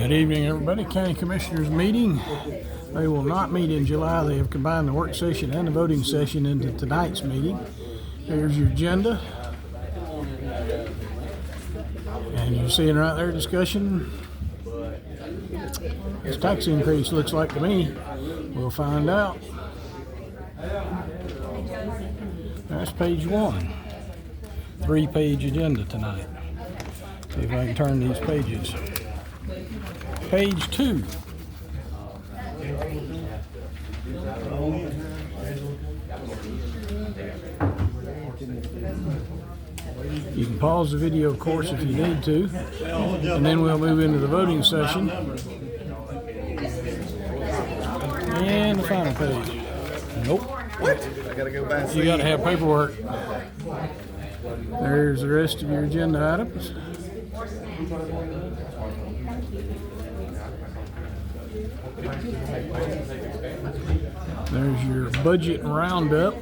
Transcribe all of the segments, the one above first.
Good evening, everybody. County Commissioners meeting. They will not meet in July. They have combined the work session and the voting session into tonight's meeting. Here's your agenda. And you're seeing right there discussion. This tax increase looks like to me. We'll find out. That's page 1. 3-page agenda tonight. See if I can turn these pages. Page 2. You can pause the video, of course, if you need to, and then we'll move into the voting session. And the final page. Nope. What? I gotta go back. You gotta have paperwork. There's the rest of your agenda items. There's your budget roundup.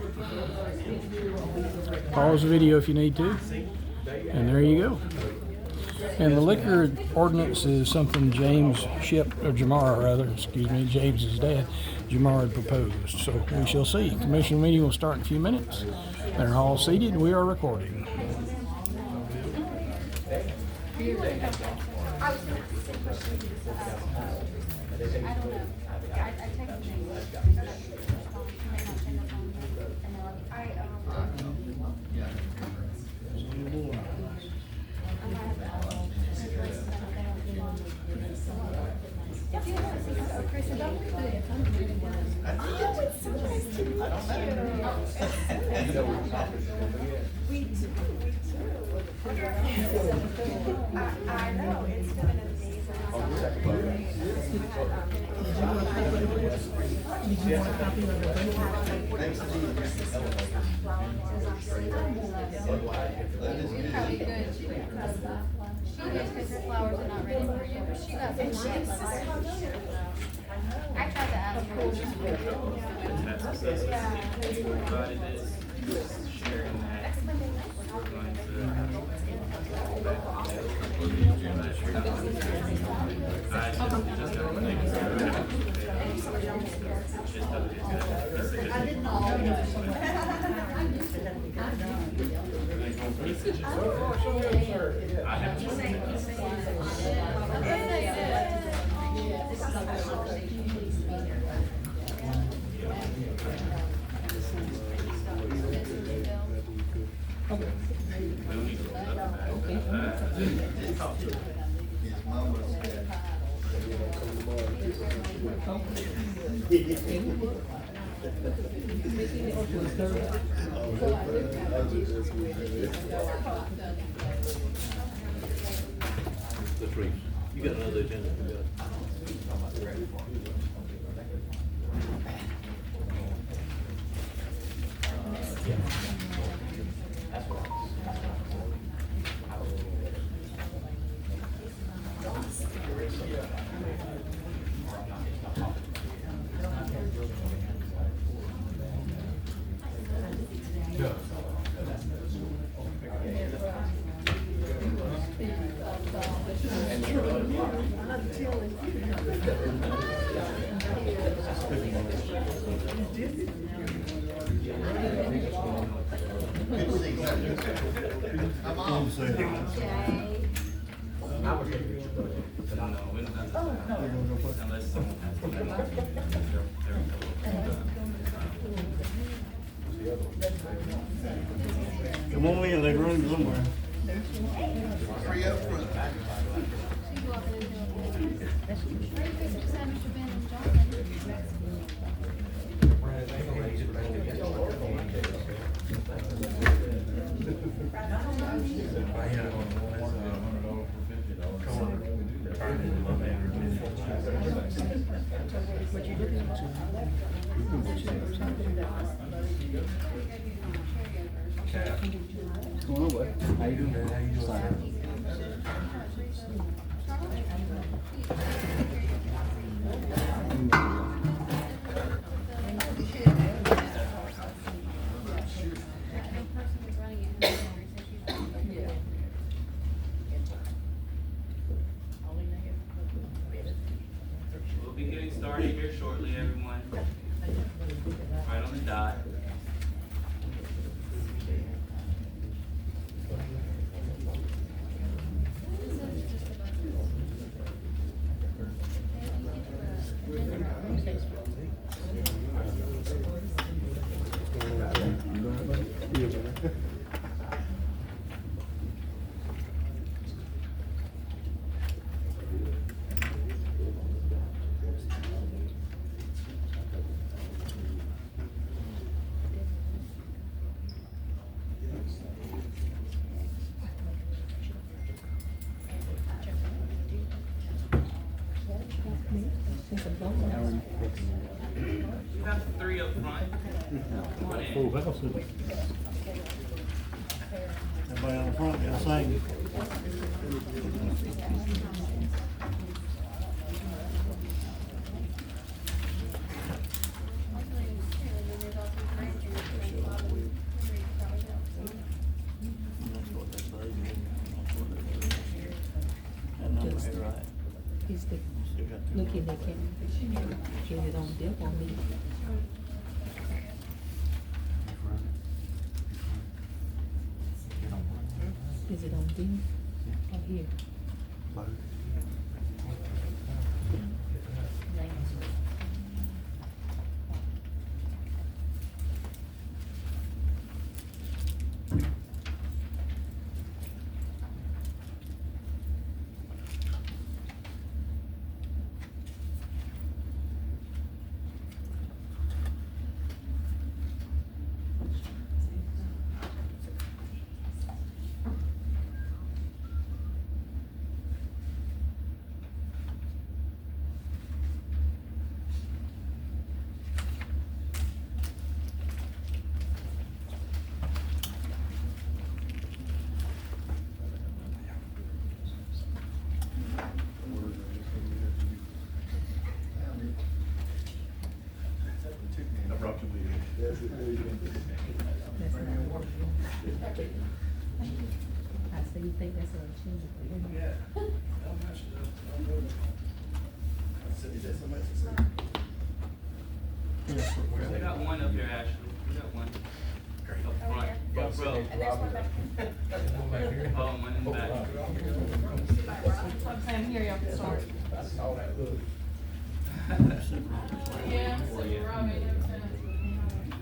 Pause the video if you need to. And there you go. And the liquor ordinance is something James's dad, Jamar, had proposed. So we shall see. Commission meeting will start in a few minutes. They're all seated. We are recording. I know, it's been an Because her flowers are not ready for you, but she got some I tried to ask her. You got another agenda. Come on in, they're running somewhere. Hurry up front. What's going on, bud? How you doing, man? How you doing? starting here shortly, everyone. Right on the dot. We have three up front. Come on in. Everybody on the front got sing. That's what they say. That's what they do. That number here, right? He's the, Still got two looking more. at him, get it on dip on me. Is it on D or here? That's not I see you think that's a change. We got one up here, Ashley. We got one. Up front. Front row. And there's one back here. Oh, and one in the back. I'm saying here, y'all can start. Yeah.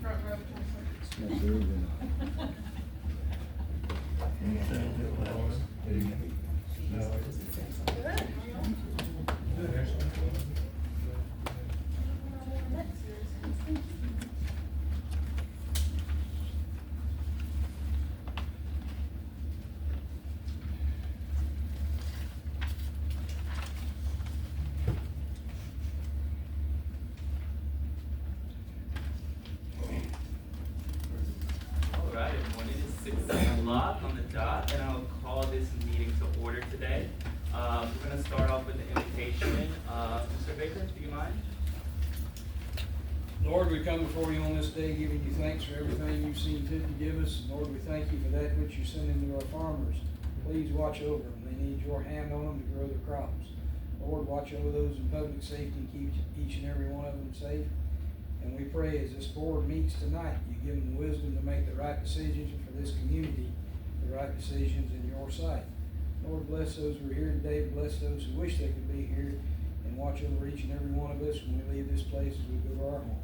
Front row. All right, everyone, it is 6 o'clock on the dot, and I'll call this meeting to order today. We're gonna start off with the invitation. Mr. Baker, do you mind? Lord, we come before you on this day, giving you thanks for everything you've seen fit to give us. Lord, we thank you for that which you send into our farmers. Please watch over them. They need your hand on them to grow their crops. Lord, watch over those in public safety and keep each and every one of them safe. And we pray as this board meets tonight, you give them the wisdom to make the right decisions for this community, the right decisions in your sight. Lord, bless those who are here today, bless those who wish they could be here, and watch over each and every one of us when we leave this place as we go to our homes.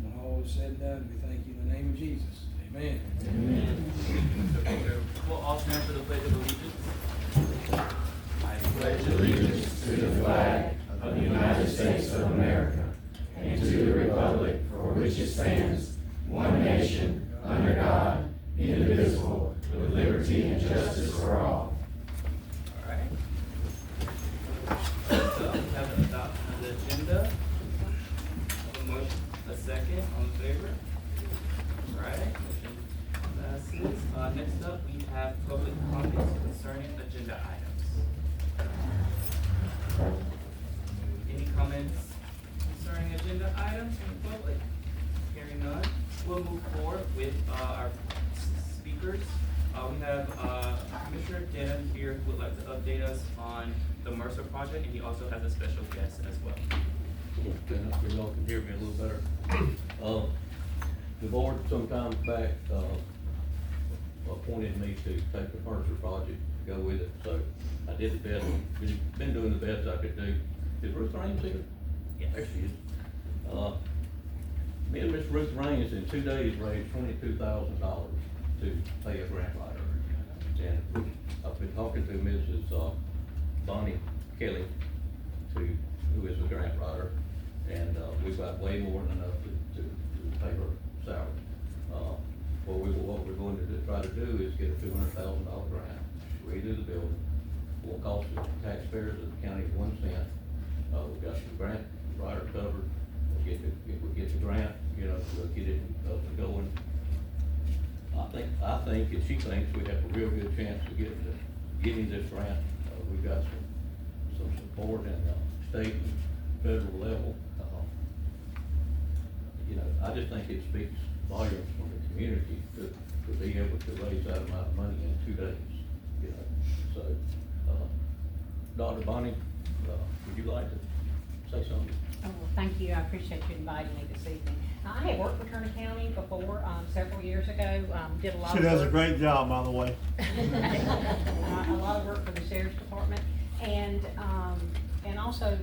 When all is said and done, we thank you in the name of Jesus. Amen. We'll all stand for the Pledge of Allegiance. I pledge allegiance to the flag of the United States of America and to the republic for which it stands, one nation, under God, indivisible, with liberty and justice for all. All right. So we have an adoption of the agenda. A motion, a second, all in favor? All right, motion passes. Next up, we have public comments concerning agenda items. Any comments concerning agenda items from the public? Hearing none, we'll move forward with our speakers. We have Commissioner Denham here who would like to update us on the Mercer project, and he also has a special guest as well. Stand up so y'all can hear me a little better. The board sometime back, appointed me to take the furniture project, to go with it, so I did the best, been doing the best I could do. Is Ruth Raines here? Yes. There she is. Me and Miss Ruth Raines in 2 days raised $22,000 to pay a grant writer. And I've been talking to Mrs. Bonnie Kelly, who is a grant writer, and we've got way more than enough to pay her salary. What we're going to try to do is get a $200,000 grant, redo the building, won't cost the taxpayers of the county 1 cent. We've got the grant writer covered, we'll get the grant, we'll get it going. I think, and she thinks we have a real good chance of getting this grant. We've got some support in state and federal level. I just think it speaks volumes from the community to be able to raise that amount of money in 2 days, So, Dr. Bonnie, would you like to say something? Oh, well, thank you. I appreciate you inviting me this evening. I had worked for Turner County before, several years ago, did a lot of She does a work- great job, by the way. a lot of work for the sheriff's department and also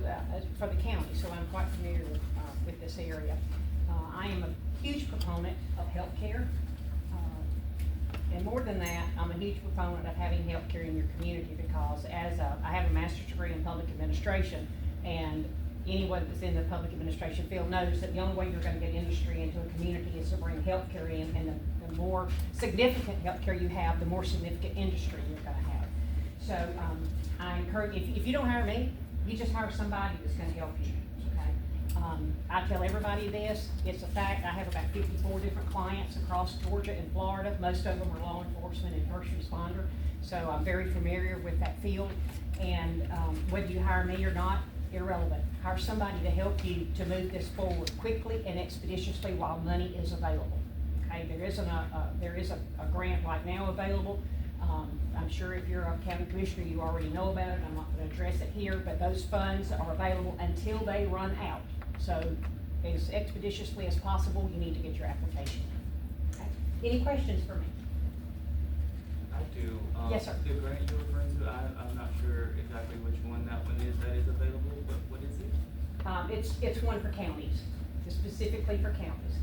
for the county, so I'm quite familiar with this area. I am a huge proponent of healthcare. And more than that, I'm a huge proponent of having healthcare in your community because I have a master's degree in public administration, and anyone that's in the public administration field knows that the only way you're gonna get industry into a community is to bring healthcare in, and the more significant healthcare you have, the more significant industry you're gonna have. So, I encourage, if you don't hire me, you just hire somebody that's gonna help you, okay? I tell everybody this, it's a fact, I have about 54 different clients across Georgia and Florida, most of them are law enforcement and first responder, so I'm very familiar with that field, and, whether you hire me or not, irrelevant. Hire somebody to help you to move this forward quickly and expeditiously while money is available. Okay, there is a grant right now available. I'm sure if you're a county commissioner, you already know about it. I'm not gonna address it here, but those funds are available until they run out. So as expeditiously as possible, you need to get your application. Okay. Any questions for me? I do. Yes, sir. The grant you're referring to, I'm not sure exactly which one that is available, but what is it? It's one for counties, it's specifically for counties.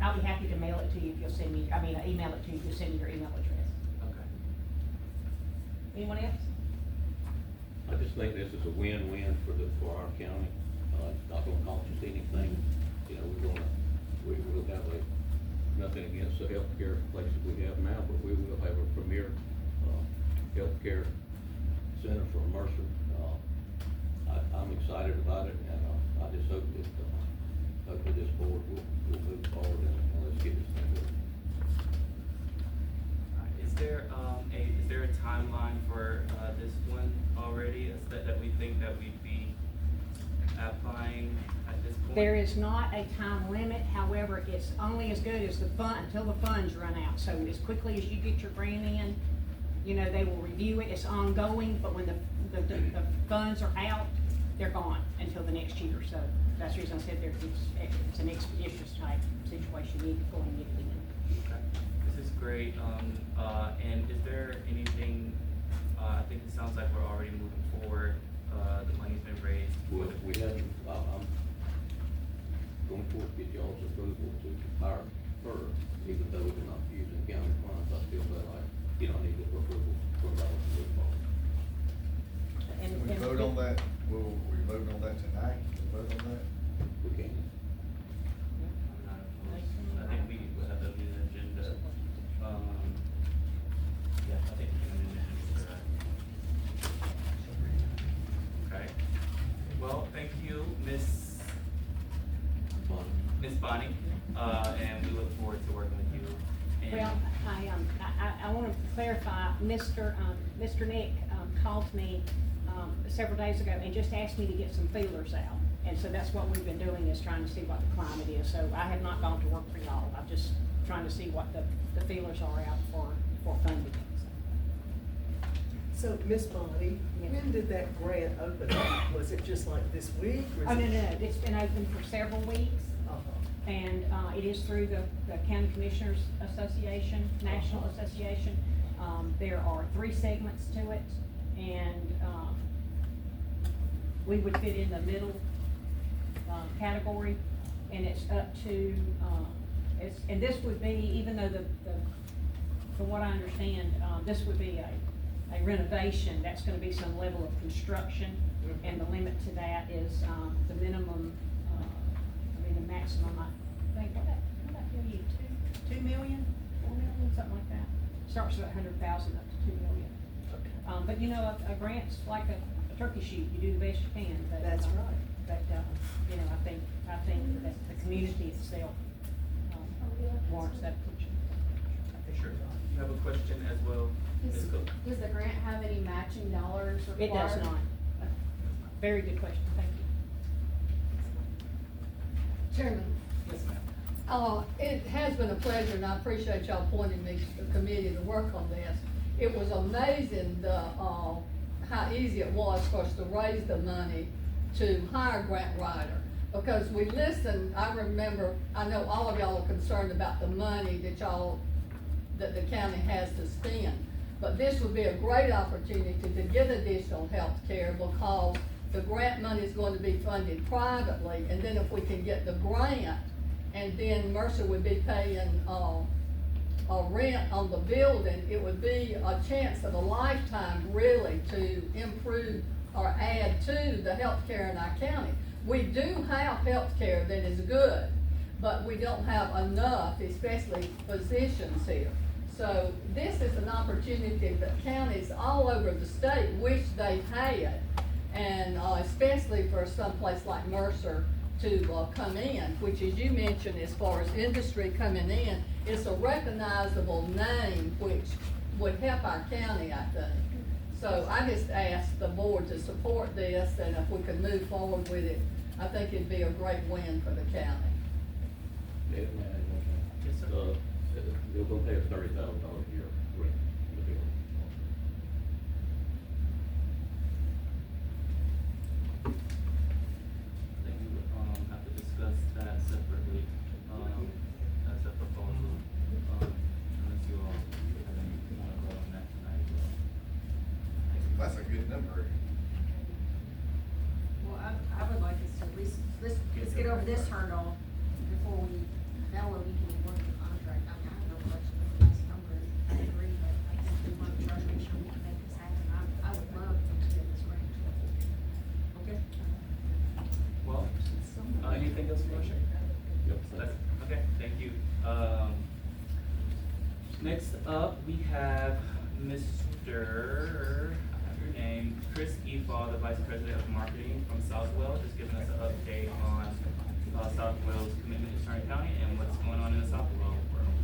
I'll be happy to mail it to you if you'll send me, email it to you if you'll send me your email address. Okay. Anyone else? I just think this is a win-win for our county. It's not gonna cost us anything. We'll have nothing against the healthcare places we have now, but we will have a premier, healthcare center for Mercer. I'm excited about it, and, I just hope that, hopefully this board will move forward and let's get this thing moving. Is there a timeline for, this one already, that we think that we'd be applying at this point? There is not a time limit, however, it's only as good as until the funds run out. So as quickly as you get your grant in, they will review it, it's ongoing, but when the funds are out, they're gone until the next year. So that's the reason I said it's an expeditious type situation, you need to go and get it in. Okay. This is great, and is there anything, I think it sounds like we're already moving forward, the money's been raised. Well, we haven't, I'm going forward to get y'all's approval to hire her, even though we're not using county funds. I still feel like, I need the approval from y'all to move forward. Can we vote on that? Will we vote on that tonight? We'll vote on that? We can. I'm not opposed. I think we will have to do an agenda. Yeah, I think we can do an agenda for that. Okay. Well, thank you, Miss Bonnie, and we look forward to working with you. And Well, I want to clarify, Mr. Nick called me several days ago and just asked me to get some feelers out. And so that's what we've been doing, is trying to see what the climate is. So I have not gone to work for y'all. I'm just trying to see what the feelers are out for funding. So, Miss Bonnie, when did that grant open up? Was it just like this week? or is Oh, no, it- no, it's been open for several weeks. Uh-huh. And, it is through the County Commissioners Association, National Uh-huh. Association. There are 3 segments to it, and, we would fit in the middle, category, and it's up to, and this would be, even though from what I understand, this would be a renovation, that's gonna be some level of construction, and the limit to that is, the minimum, the maximum, I think, what that give you, 2 million, 4 million, something like that? Starts at 100,000 up to 2 million. Okay. But you know, a grant's like a turkey shoot, you do the best you can, but. That's right. But, you know, I think that the community itself, warrants that attention. Sure. You have a question as well, Ms. Cook? Does the grant have any matching dollars required? It does not. Very good question, thank you. Chairman, Yes, ma'am. it has been a pleasure, and I appreciate y'all appointing me to the committee to work on this. It was amazing how easy it was for us to raise the money to hire a grant writer. Because we listened, I know all of y'all are concerned about the money that the county has to spend. But this would be a great opportunity to get additional health care, because the grant money is going to be funded privately, and then if we can get the grant, and then Mercer would be paying, a rent on the building, it would be a chance of a lifetime really to improve or add to the healthcare in our county. We do have healthcare that is good, but we don't have enough, especially physicians here. So this is an opportunity that counties all over the state wish they had, and especially for some place like Mercer to come in, which, as you mentioned, as far as industry coming in, it's a recognizable name which would help our county, I think. So I just asked the board to support this, and if we could move forward with it, I think it'd be a great win for the county. Yeah, Yes, sir. You're gonna pay us $30,000 a year rent for the building. I think we would, have to discuss that separately, that's a proposal, unless you all, wanna vote on that tonight. That's a good number. Well, I would like us to at least, let's get over this hurdle before that way we can work the contract. I mean, I have no question with this number, I agree, but I think we want to try to make sure we can make this happen. I would love to get this range. Okay. Well, anything else you wanna share? Yep. Okay, thank you. Next up, we have Mr., I have your name, Chris Efaw, the Vice President of Marketing from Southwell, just giving us an update on Southwell's commitment to Turner County and what's going on in the Southwell world.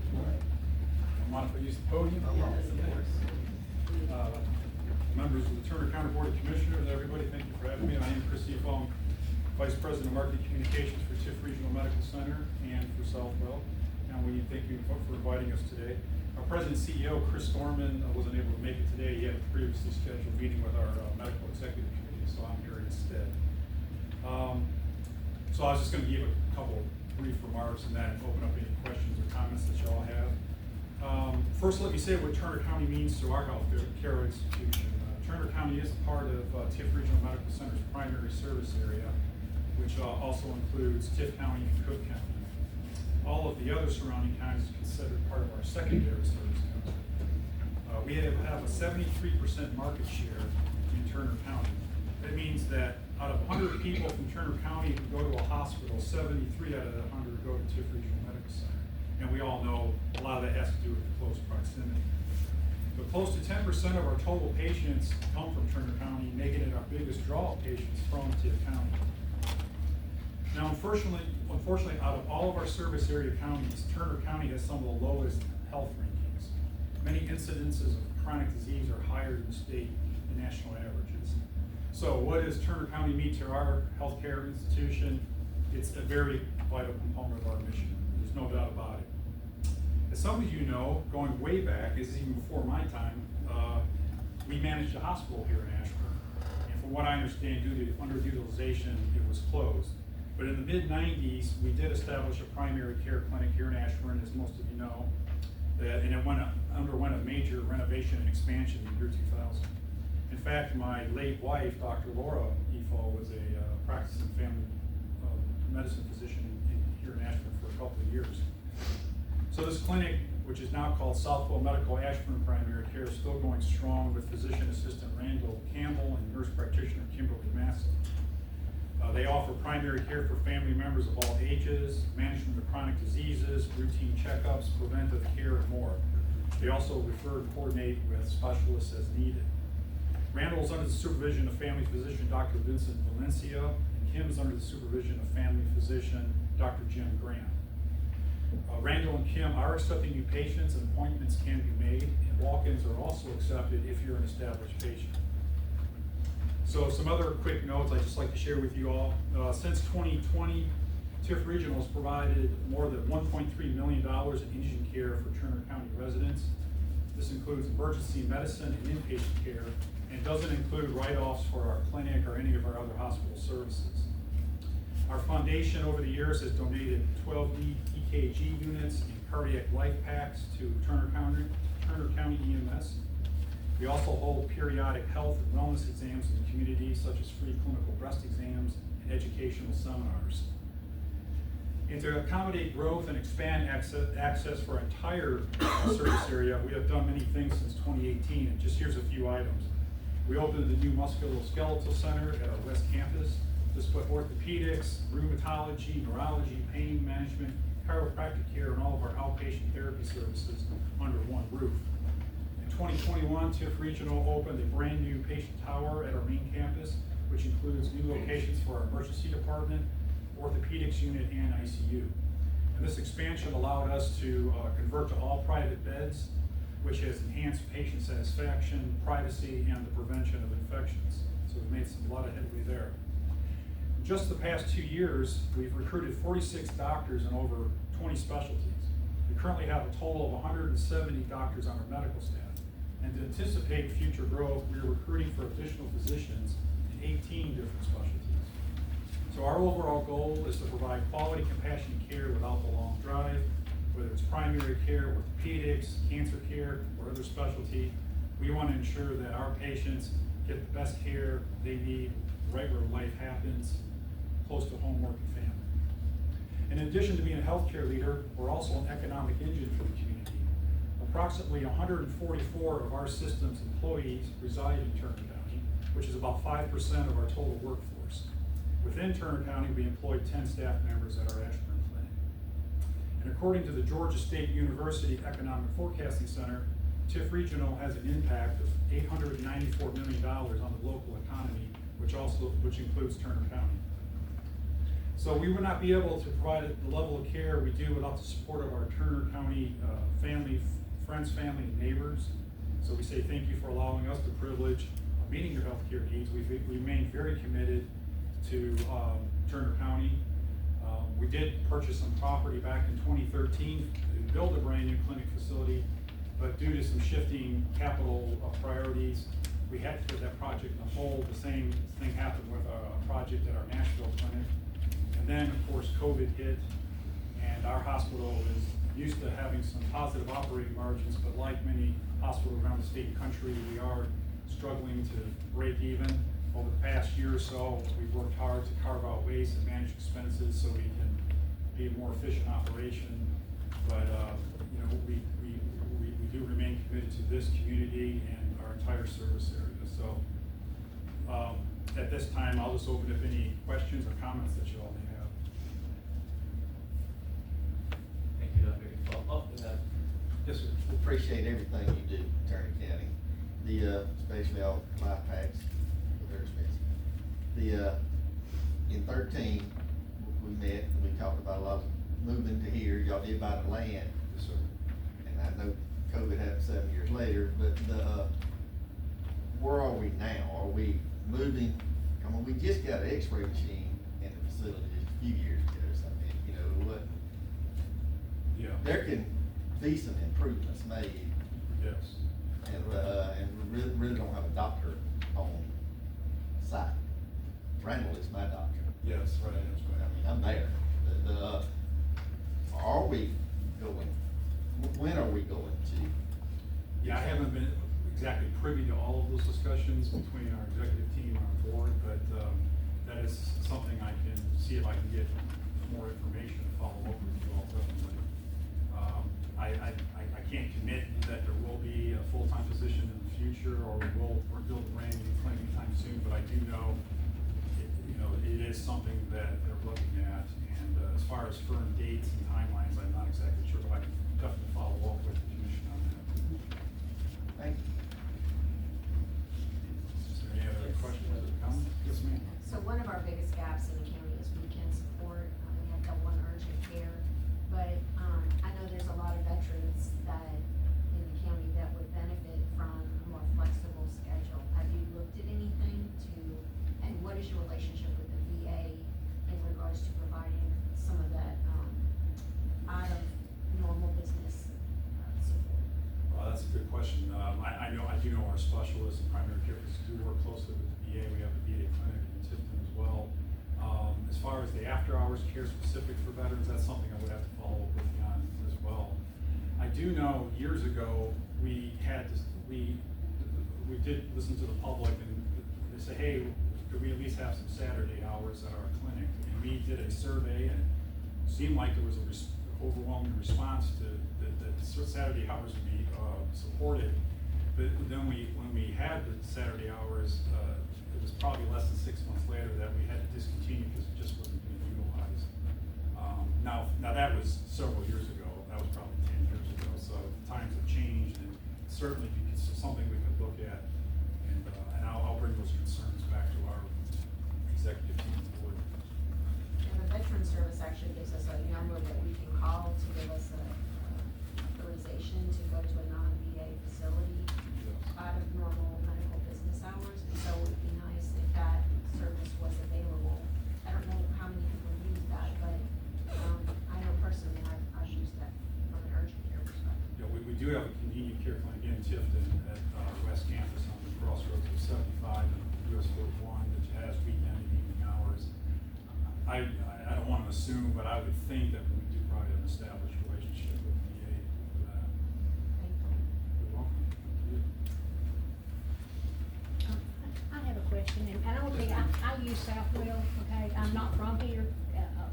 Mind if I use the podium? Yes, of course. Members of the Turner County Board of Commissioners, everybody, thank you for having me. I am Chris Efaw, Vice President of Marketing Communications for TIF Regional Medical Center and for Southwell. And we thank you for inviting us today. Our President and CEO, Chris Storman, wasn't able to make it today. He had a previously scheduled meeting with our Medical Executive Committee, so I'm here instead. So I was just gonna give a couple brief remarks and then open up any questions or comments that y'all have. First, let me say what Turner County means to our health care institution. Turner County is a part of TIF Regional Medical Center's primary service area, which also includes Tift County and Cook County. All of the other surrounding counties are considered part of our secondary service county. We have a 73% market share in Turner County. That means that out of 100 people from Turner County who go to a hospital, 73 out of the 100 go to Tiff Regional Medical Center. And we all know a lot of that has to do with the close proximity. But close to 10% of our total patients come from Turner County, making it our biggest draw of patients from Tiff County. Now, unfortunately, out of all of our service area counties, Turner County has some of the lowest health rankings. Many incidences of chronic disease are higher than state and national averages. So what does Turner County mean to our healthcare institution? It's a very vital component of our mission. There's no doubt about it. As some of you know, going way back, this is even before my time, we managed a hospital here in Ashburn. And from what I understand, due to underutilization, it was closed. But in the mid-90s, we did establish a primary care clinic here in Ashburn, as most of you know. And it underwent a major renovation and expansion in the year 2000. In fact, my late wife, Dr. Laura Efo, was a practicing family medicine physician here in Ashburn for a couple of years. So this clinic, which is now called Southwell Medical Ashburn Primary Care, is still going strong with physician assistant Randall Campbell and nurse practitioner Kimberly Massey. They offer primary care for family members of all ages, management of chronic diseases, routine checkups, preventive care, and more. They also refer and coordinate with specialists as needed. Randall is under the supervision of family physician Dr. Vincent Valencia, and Kim is under the supervision of family physician Dr. Jim Grant. Randall and Kim are accepting new patients, and appointments can be made, and walk-ins are also accepted if you're an established patient. So some other quick notes I'd just like to share with you all. Since 2020, TIF Regional has provided more than $1.3 million in indigent care for Turner County residents. This includes emergency medicine and inpatient care, and doesn't include write-offs for our clinic or any of our other hospital services. Our foundation over the years has donated 12 EKG units and cardiac life packs to Turner County EMS. We also hold periodic health and wellness exams in the community, such as free clinical breast exams and educational seminars. And to accommodate growth and expand access for our entire service area, we have done many things since 2018, and just here's a few items. We opened the new musculoskeletal center at our West Campus. This put orthopedics, rheumatology, neurology, pain management, chiropractic care, and all of our outpatient therapy services under one roof. In 2021, TIF Regional opened a brand new patient tower at our main campus, which includes new locations for our emergency department, orthopedics unit, and ICU. And this expansion allowed us to convert to all private beds, which has enhanced patient satisfaction, privacy, and the prevention of infections. So we made a lot of headway there. In just the past 2 years, we've recruited 46 doctors in over 20 specialties. We currently have a total of 170 doctors on our medical staff. And to anticipate future growth, we are recruiting for additional physicians in 18 different specialties. So our overall goal is to provide quality, compassionate care without the long drive, whether it's primary care, orthopedics, cancer care, or other specialty. We want to ensure that our patients get the best care they need right where life happens, close to home, work, and family. And in addition to being a healthcare leader, we're also an economic engine for the community. Approximately 144 of our system's employees reside in Turner County, which is about 5% of our total workforce. Within Turner County, we employ 10 staff members at our Ashburn clinic. And according to the Georgia State University Economic Forecasting Center, TIF Regional has an impact of $894 million on the local economy, which includes Turner County. So we would not be able to provide the level of care we do without the support of our Turner County friends, family, and neighbors. So we say thank you for allowing us the privilege of meeting your healthcare needs. We remain very committed to Turner County. We did purchase some property back in 2013 to build a brand new clinic facility, but due to some shifting capital priorities, we had to put that project on hold. The same thing happened with a project at our Nashville clinic. And then, of course, COVID hit, and our hospital is used to having some positive operating margins, but like many hospitals around the state and country, we are struggling to break even. Over the past year or so, we've worked hard to carve out ways to manage expenses so we can be a more efficient operation. But you know, we do remain committed to this community and our entire service area. So at this time, I'll just open up any questions or comments that you all may have. Thank you, Dr. Efo. Yes, sir. We appreciate everything you do, Turner County. Especially all life packs, they're expensive. In 13, we met and we talked about a lot of moving to here. Y'all did buy the land. Yes, sir. And I know COVID happened 7 years later, but where are we now? Are we moving? I mean, we just got an X-ray machine in the facility just a few years ago or something. You know what? Yeah. There can be some improvements made. Yes. And we really don't have a doctor on site. Randall is my doctor. Yes, right, that's I right. mean, I'm there. Are we going, when are we going to? Yeah, I haven't been exactly privy to all of those discussions between our executive team and our board, but, that is something I can see if I can get more information and follow up with you all definitely. I can't commit that there will be a full-time position in the future, or we will build a brand new clinic anytime soon, but I do know, it is something that they're looking at, and, as far as firm dates and timelines, I'm not exactly sure, but I can definitely follow up with the commission on that. Thank you. Is there any other questions or comments? Yes, ma'am. So one of our biggest gaps in the county is weekend support. We have that one urgent care, but, I know there's a lot of veterans that, in the county that would benefit from a more flexible schedule. Have you looked at anything and what is your relationship with the VA in regards to providing some of that, out of normal business, support? Well, that's a good question. I do know our specialists and primary care physicians do work closely with the VA. We have a VA clinic in Tifton as well. As far as the after-hours care specific for veterans, that's something I would have to follow up with you on as well. I do know years ago, we did listen to the public and they say, hey, could we at least have some Saturday hours at our clinic? And we did a survey and it seemed like there was a overwhelming response to that Saturday hours would be supported. But then when we had the Saturday hours, it was probably less than 6 months later that we had to discontinue because it just wasn't being utilized. Now that was several years ago. That was probably 10 years ago. So times have changed, and certainly it's something we could look at. And I'll bring those concerns back to our executive team board. And the veteran service actually gives us a number that we can call to give us a authorization to go to a non-VA facility out of normal medical business hours. And so it would be nice if that service was available. I don't know how many people use that, but, I know personally I've used that from an urgent care perspective. Yeah, we do have a convenient care clinic in Tifton at, West Campus on the crossroads of 75 and US 41 that has weekend and evening hours. I don't wanna assume, but I would think that we do probably have an established relationship with VA for that. Thank you. You're welcome. I have a question, and I don't think, I use Southwell, okay, I'm not from here,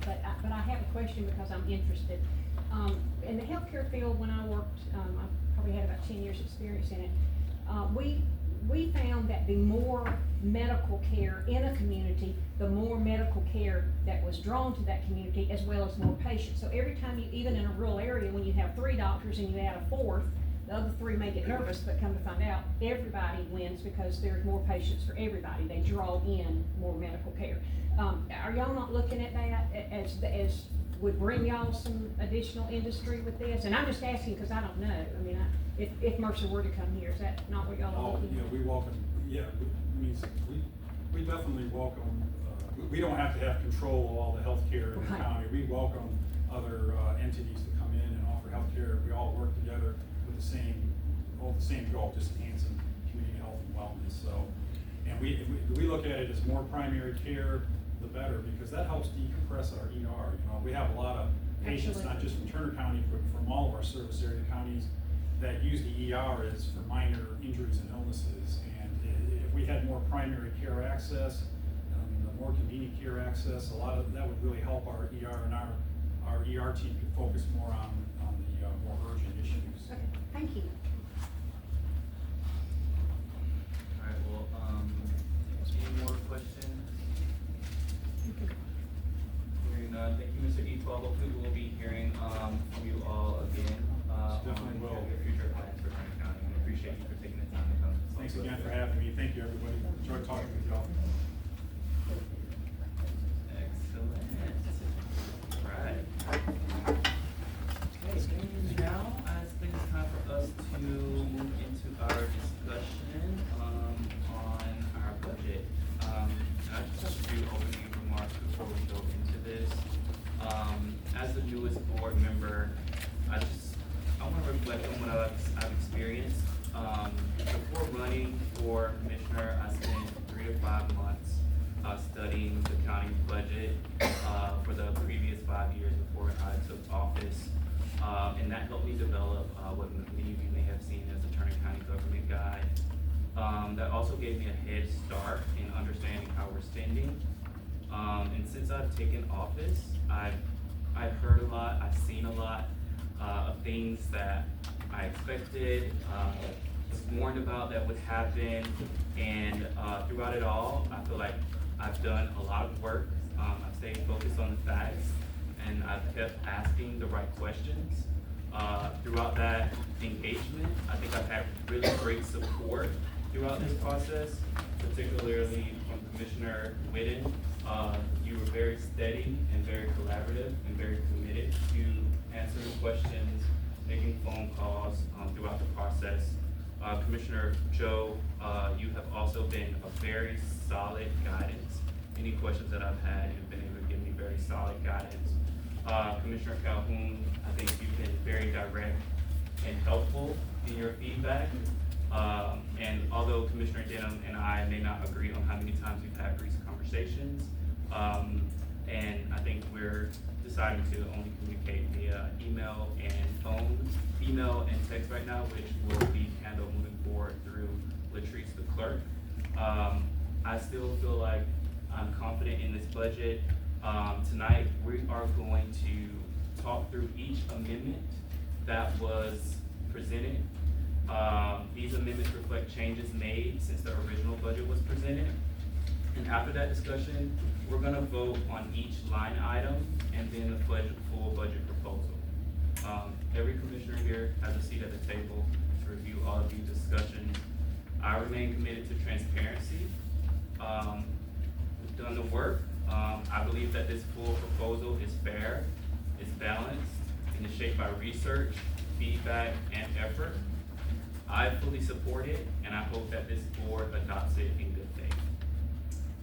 but I have a question because I'm interested. In the healthcare field, when I worked, I probably had about 10 years' experience in it, we found that the more medical care in a community, the more medical care that was drawn to that community, as well as more patients. So every time you, even in a rural area, when you have 3 doctors and you add a 4th, the other 3 may get nervous, but come to find out, everybody wins because there's more patients for everybody. They draw in more medical care. Are y'all not looking at that as would bring y'all some additional industry with this? And I'm just asking because I don't know. I mean, if Mercer were to come here, is that not what y'all are looking at? We welcome, we definitely welcome, we don't have to have control of all the healthcare in the Right. county. We welcome other entities to come in and offer healthcare. We all work together with the same goal, just enhancing community health and wellness. So, and we look at it as more primary care, the better, because that helps decompress our ER. We have a lot of patients, Absolutely. not just from Turner County, but from all of our service area counties that use the ER as for minor injuries and illnesses. And if we had more primary care access, more convenient care access, a lot of that would really help our ER, and our ER team could focus more on the more urgent issues. Okay, thank you. Alright, well, any more questions? Hearing none, thank you, Mr. Eatwell. Hopefully we will be hearing, from you all again, Definitely will. on your future plans for Turner County. We appreciate you for taking the time to come. Thanks again for having me. Thank you, everybody. Enjoyed talking with y'all. Excellent. Alright. Okay, now I think it's time for us to move into our discussion, on our budget. I just have a few opening remarks before we go into this. As the newest board member, I wanna reflect on what I've experienced. Before running for commissioner what many of you may have seen as the Turner County Government Guide. That also gave me a head start in understanding how we're spending. And since I've taken office, I've heard a lot, I've seen a lot of things that I expected, was warned about that would happen, and throughout it all, I feel like I've done a lot of work. I've stayed focused on the facts, and I've kept asking the right questions. Throughout that engagement, I think I've had really great support throughout this process, particularly from Commissioner Whitten. You were very steady and very collaborative and very committed to answering questions, making phone calls throughout the process. Commissioner Joe, you have also been a very solid guidance. Any questions that I've had, you've been able to give me very solid guidance. Commissioner Calhoun, I think you've been very direct and helpful in your feedback. And although Commissioner Denham and I may not agree on how many times we've had recent conversations, and I think we're deciding to only communicate via email and text right now, which will be handled moving forward through Latrice the clerk. I still feel like I'm confident in this budget. Tonight, we are going to talk through each amendment that was presented. These amendments reflect changes made since the original budget was presented. And after that discussion, we're gonna vote on each line item and then the full budget proposal. Every commissioner here has a seat at the table to review all of these discussions. I remain committed to transparency. We've done the work. I believe that this full proposal is fair, it's balanced, and is shaped by research, feedback, and effort. I fully support it, and I hope that this board adopts it in good faith.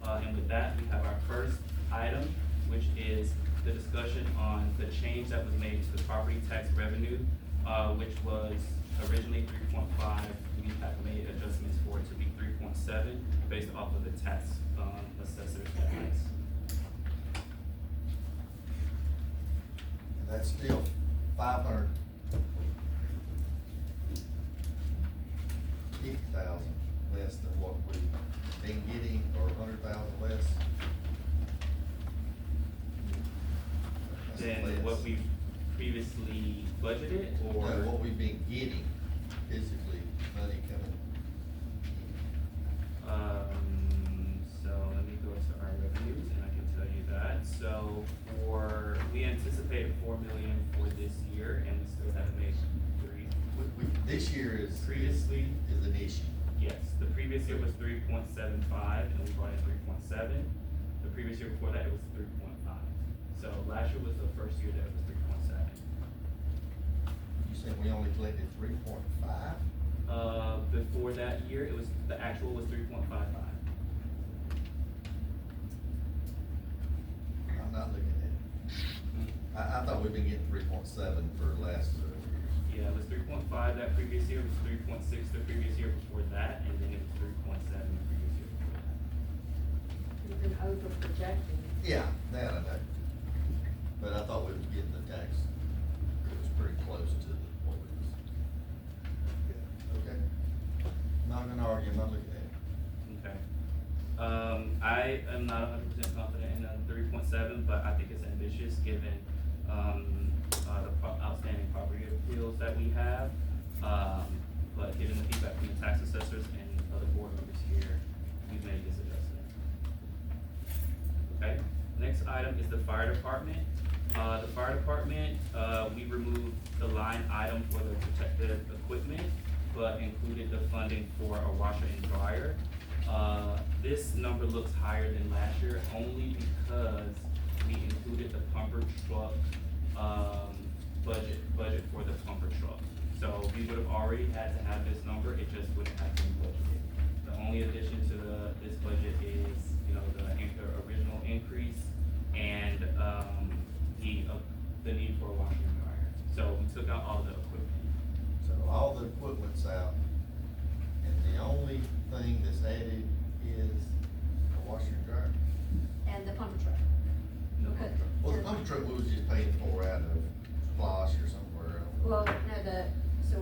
And with that, we have our first item, which is the discussion on the change that was made to the property tax revenue, which was originally 3.5. We have made adjustments for it to be 3.7 based off of the tax assessor's guidance. And that's still 550,000 less than what we've been getting, or 100,000 less. That's Than less. what we previously budgeted, or? No, what we've been getting, physically, money coming. So let me go to our revenues and I can tell you that. So we anticipated 4 million for this year and we still haven't made 3. This year is. Previously. Is an issue. Yes, the previous year was 3.75 and we brought in 3.7. The previous year before that it was 3.5. So last year was the first year that it was 3.7. You said we only collected 3.5? Before that year, the actual was 3.55. I'm not looking at it. I thought we've been getting 3.7 for the last years. Yeah, it was 3.5 that previous year, it was 3.6 the previous year before that, and then it was 3.7 the previous year before that. You've been over projecting. Yeah, that I know. But I thought we were getting the tax, it was pretty close to what we was. Yeah, okay. Not gonna argue, I'm not looking at it. Okay. I am not 100% confident in the 3.7, but I think it's ambitious given the outstanding property appeals that we have. But given the feedback from the tax assessors and other board members here, we've made this adjustment. Okay, next item is the fire department. The fire department, we removed the line item for the protective equipment, but included the funding for a washer and dryer. This number looks higher than last year only because we included the pumper truck budget for the pumper truck. So we would have already had to have this number, it just wouldn't have been budgeted. The only addition to this budget is, the original increase and the need for a washer and dryer. So we took out all the equipment. So all the equipment's out, and the only thing that's added is a washer and dryer. And the pumper truck. No Okay. pump truck. Well, the pump truck we was just paying for out of Splosh or somewhere else. Well, no, so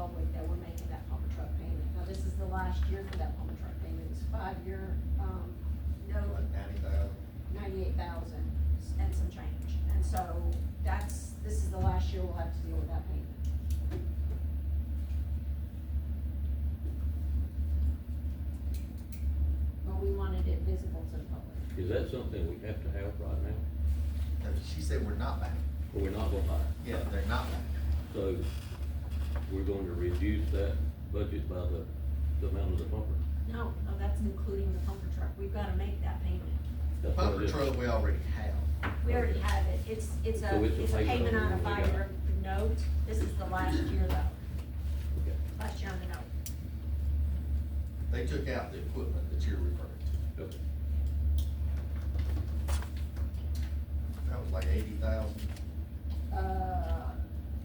Republic that we're making that pumper truck payment. Now, this is the last year for that pumper truck payment, it's 5-year, no, Like 90,000. 98,000 and some change. And so this is the last year we'll have to deal with that payment. But we wanted it visible to the public. Is that something we have to have right now? No, she said we're not back. Or we're not gonna buy it? Yeah, they're not back. So we're going to reduce that budget by the amount of the pumper? No, that's including the pumper truck. We've gotta make that payment. The That's what pumper it is. truck we already have. We already have it. It's So it's a a payment payment on a on the one we 5-year note. This is the last year though, Okay. last year on the note. They took out the equipment that you're referring to. Okay. That was like 80,000.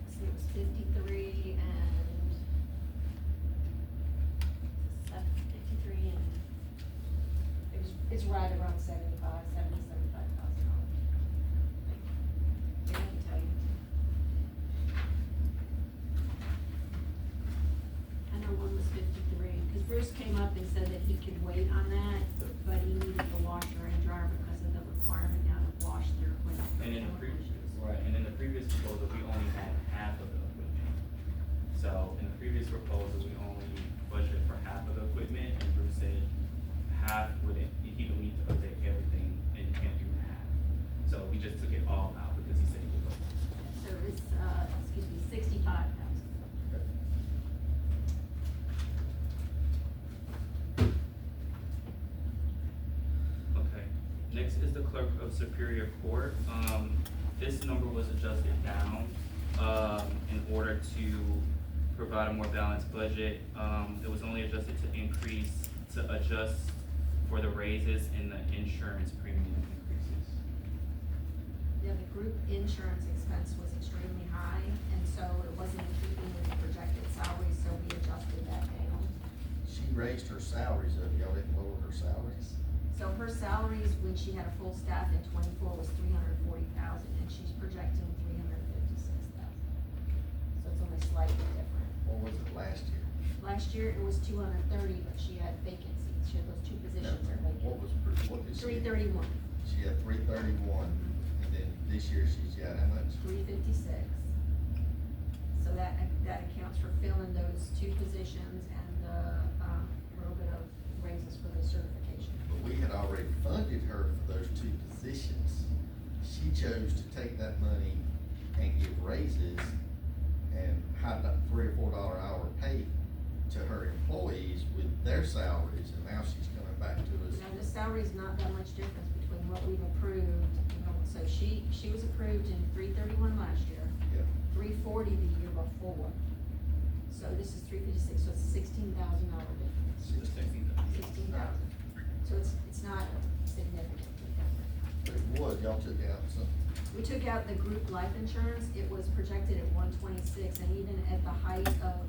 See, it was 53 and 53 and it's right around 75,000. I can tell you. I know one was 53, because Bruce came up and said that he could wait on that, but he needed the washer and dryer because of the requirement now to wash their equipment. And in the previous, right, and in the previous proposal, we only had half of the equipment. So in the previous proposal, we only budgeted for half of the equipment, and Bruce said half wouldn't, he would need to update everything, and you can't do half. So we just took it all out because he said he would. So it's, 65,000. Okay, next is the clerk of Superior Court. This number was adjusted down, in order to provide a more balanced budget. It was only adjusted to adjust for the raises and the insurance premium increases. Yeah, the group insurance expense was extremely high, and so it wasn't in keeping with the projected salaries, so we adjusted that down. She raised her salaries up. Y'all didn't lower her salaries? So her salaries, when she had a full staff in 24, was 340,000, and she's projecting 356,000. So it's only slightly different. What was it last year? Last year, it was 230, but she had vacancies, she had those two positions are What vacant. what did she? 331, She had 331, and then this year she's got how much? 356. So that accounts for filling those two positions and the, little bit of raises for the certification. But we had already funded her for those two positions. She chose to take that money and give raises and high $3 or $4 hour pay to her employees with their salaries, and now she's coming back to us. Now, the salary's not that much difference between what we've approved, so she was approved in 331 last year, Yeah. 340 the year before. So this is 356, so it's $16,000 difference. 16,000. So it's not significantly different. But it was, y'all took out some, We took out the group life insurance, it was projected at 126, and even at the height of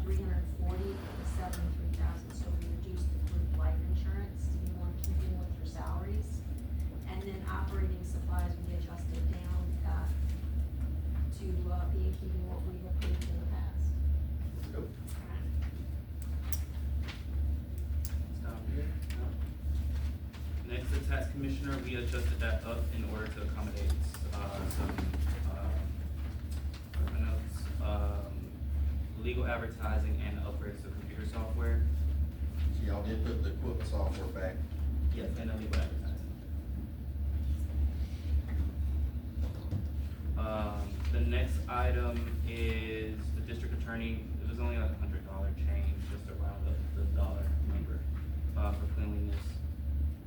340, it was 73,000, so we reduced the group life insurance to be more in keeping with her salaries. And then operating supplies, we adjusted down, to, be in keeping what we've approved in the past. nope. Stop here. No. Next, the tax commissioner, we adjusted that up in order to accommodate, some, legal advertising and upgrades to computer software. So y'all did put the equipment software back. Yes, and the legal advertising. The next item is the district attorney. It was only like $100 change, just around the dollar number, for cleanliness.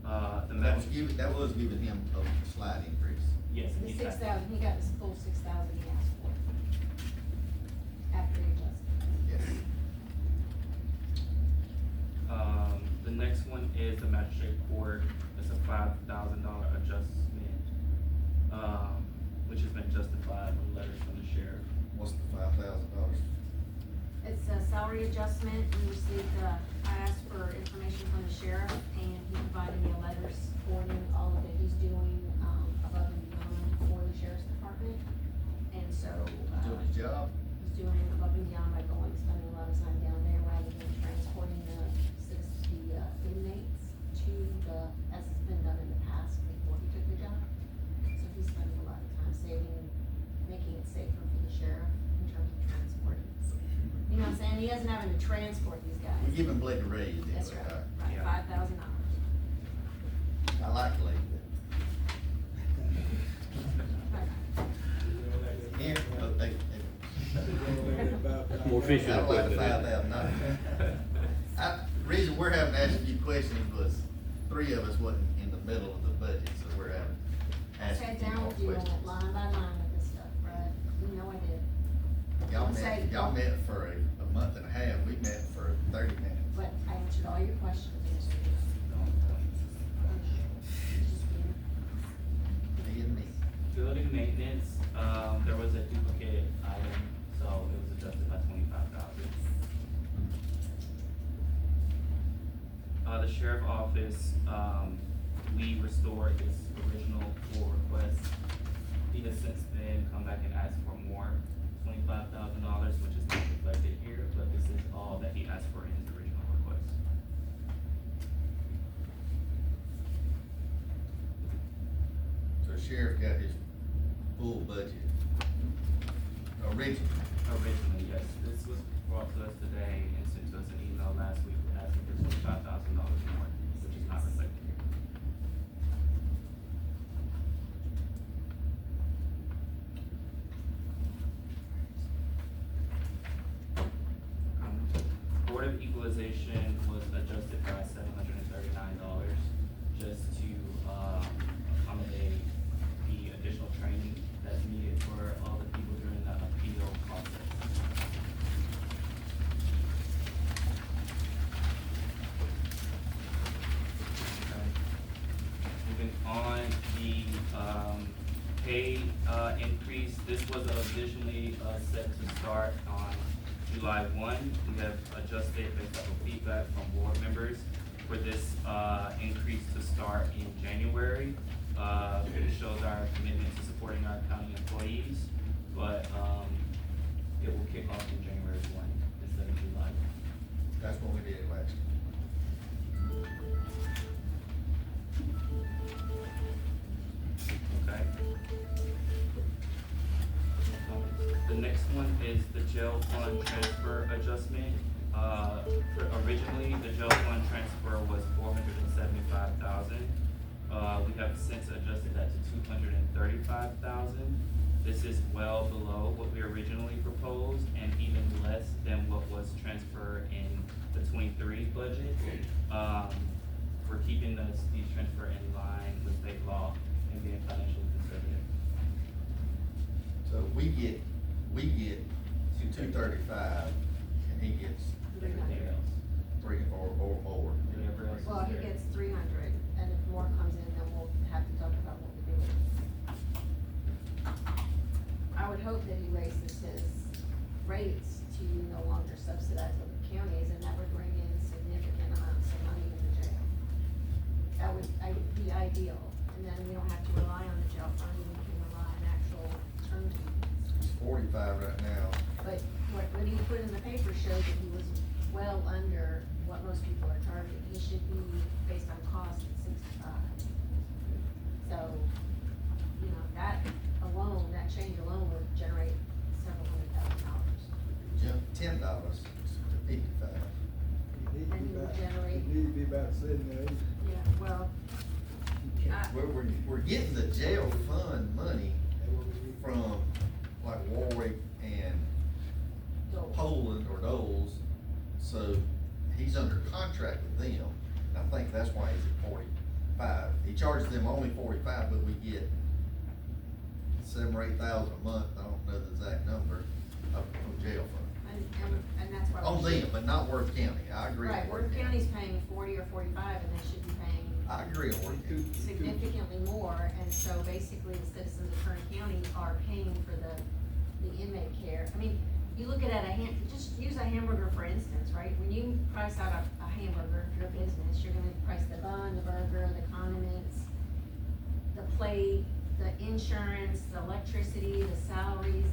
The That was giving him a slight increase. Yes. The he got- 6,000, he got his full 6,000 he asked for. After he adjusted. Yes. The next one is the magistrate court. It's a $5,000 adjustment, which has been justified with letters from the sheriff. What's the $5,000? It's a salary adjustment, we received, I asked for information from the sheriff, and he provided me a letter supporting all of that he's doing, above and beyond for the sheriff's department. And so, Doing his job? he's doing above and beyond by going, spending a he isn't having to transport these guys. We're giving Blake a raise. anyway, That's right, right, Yeah. $5,000. I like Blake, but here, oh, That's more fishing I don't like the equipment, isn't it? $5,000. Reason we're having to ask a few questions was three of us wasn't in the middle of the budget, so we're having to I ask a sat few down more with you on questions. it line by line with this stuff, Brad. You know I did. Y'all met for a month and a half, we met for 30 minutes. But I answered all your questions yesterday. Me and me. Building maintenance, there was a duplicate item, so it was adjusted by $25,000. The sheriff office, we restored his original full request. He has since then come back and asked for more, $25,000, which is not reflected here, but this is all that he asked for in his original request. So sheriff got his full budget. Originally, yes, this was brought to us today and sent to us an email last week asking for $25,000 more, which is not reflected here. Board of Equalization was adjusted by $739 just to, accommodate the additional training that's needed for all the people during the appeal process. Okay. Moving on, the, pay, increase, this was originally, set to start on July 1. We have adjusted based off of feedback from board members for this, increase to start in January. It shows our commitment to supporting our county employees, but, it will kick off in January 1 instead of July. That's what we did last year. Okay. The next one is the jail fund transfer adjustment. Originally, the jail fund transfer was $475,000. We have since adjusted that to $235,000. This is well below what we originally proposed and even less than what was transferred in the '23 budget. We're keeping these transfer in line with state law and being financially conservative. So we get 235 and he gets 300. 3 or more. Whatever else is Well, he there. gets 300, and if more comes in, then we'll have to talk about what we do with it. I would hope that he raises his rates to no longer subsidize other counties, and that would bring in significant amounts of money in the jail. That would be ideal, and then we don't have to rely on the jail fund, and we can rely on actual term fees. It's 45 right now. But what he put in the paper showed that he was well under what most people are charging. He should be, based on cost, at 65. So, you know, that alone, that change alone would generate several $100,000. Jump $10 to 55. And you would generate, It need to be about 7 or 8. yeah, well, We're getting the jail fund money from like Warwick and Poland or Doles, so he's under contract with them, and I think that's why he's at 45. He charges them only 45, but we get 7,000 or 8,000 a month, I don't know the exact number, from jail fund. and that's why. On we should- them, but not Worth County, I agree Right, with Worth County's paying 40 or 45, and they should be paying I agree on Worth County. significantly more, and so basically the citizens of Kern County are paying for the inmate care. I mean, you look at just use a hamburger for instance, right? When you price out a hamburger, if you're a business, you're gonna price the bun, the burger, the condiments, the plate, the insurance, the electricity, the salaries,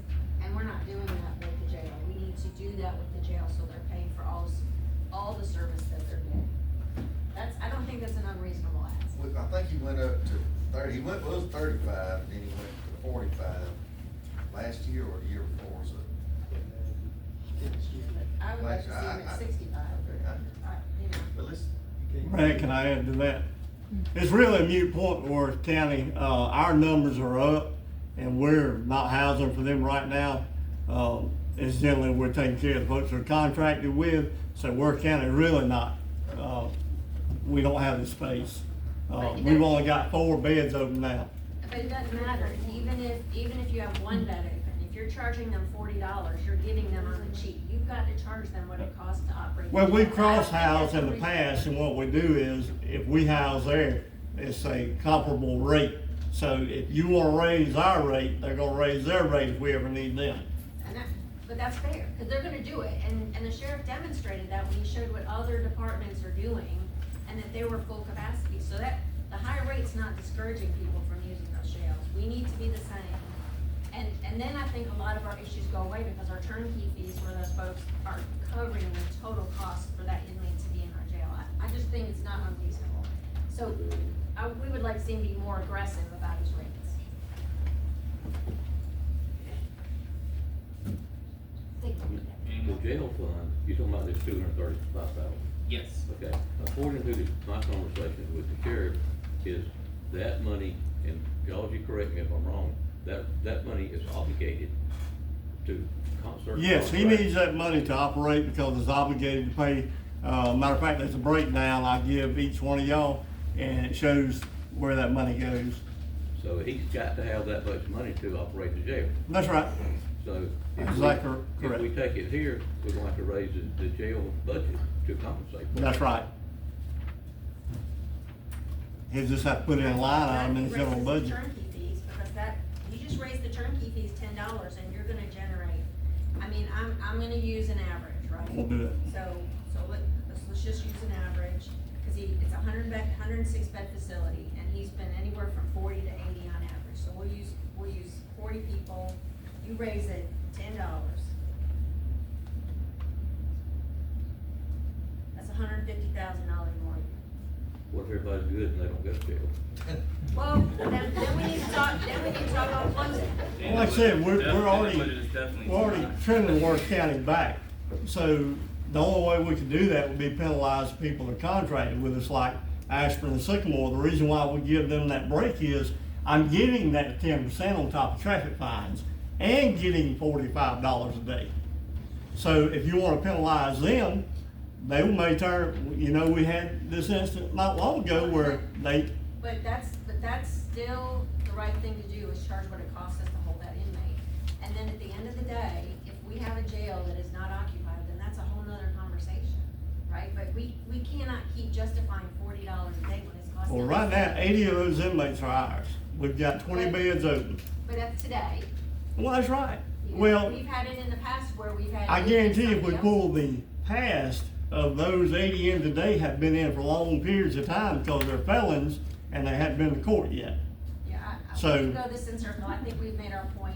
and we're not doing that with the jail. We need to do that with the jail, so they're paying for all the service that they're getting. I don't think that's an unreasonable ask. Well, I think he went up to 30, he was 35, then he went to 45 last year or the year before, so. I would like to see Like, him at 65. You know. But let's, Brad, can I add to that? It's really a moot point in Worth County. Our numbers are up and we're not housing for them right now. Incidentally, we're taking care of the folks we're contracted with, so Worth County really not, we don't have the space. We've only got 4 beds open now. But it doesn't matter, even if you have one bed open, if you're charging them $40, you're giving them on the cheap. You've got to charge them what it costs to operate. Well, we've I cross-housed don't in the think past, and what we do is, if we house there, it's a comparable rate. So if you wanna raise our rate, they're gonna raise their rate if we ever need them. But that's fair, because they're gonna do it, and the sheriff demonstrated that when he showed what other departments are doing, and that they were full capacity, so that, the higher rate's not discouraging people from using those jails. We need to be the same. And then I think a lot of our issues go away because our turnkey fees for those folks are covering the total cost for that inmate to be in our jail. I just think it's not unreasonable. So, we would like to see him be more aggressive about his rates. Think about that. The jail fund, you're talking about this $235,000? Yes. Okay, according to my conversation with the sheriff, is that money, and Georgie, correct me if I'm wrong, that money is obligated to certain Yes, he contracts. needs that money to operate because it's obligated to pay. Matter of fact, there's a breakdown I give each one of y'all, and it shows where that money goes. So he's got to have that much money to operate the jail. That's right. So if Exactly we, if correct. we take it here, we're going to have to raise the jail budget to compensate for it. That's right. He'll just have to put it in a line item in his general Raises budget. the turnkey fees, because that, you just raise the turnkey fees $10 and you're gonna generate, I mean, I'm gonna use an average, right? We'll do it. So let's just use an average, cause it's a 106 bed facility, and he's been anywhere from 40 to 80 on average, so we'll use 40 people, you raise it $10. That's $150,000 more. What if everybody's good and they don't go to jail? Well, then we need to talk about closing. Well, like I said, we're already, But it is definitely we're already trending Worth County back. So the only way we could do that would be penalize people that are contracted with us, like Ashburn and Sycamore. The reason why we give them that break is I'm getting that 10% on top of traffic fines and getting $45 a day. So if you wanna penalize them, they may turn, we had this incident not long ago where they, But that's still the right thing to do, is charge what it costs us to hold that inmate. And then at the end of the day, if we have a jail that is not occupied, then that's a whole nother conversation, right? But we cannot keep justifying $40 a day when it's costing. well, us- right now, 80 of those inmates are ours. We've got 20 beds open. But that's today. Well, that's right. You know, Well, we've had it in the past where we've had. I guarantee if we somebody pull else- the past of those 80 in today have been in for long periods of time because they're felons and they hadn't been to court yet. Yeah, So- we can go this in circle, I think we've made our point.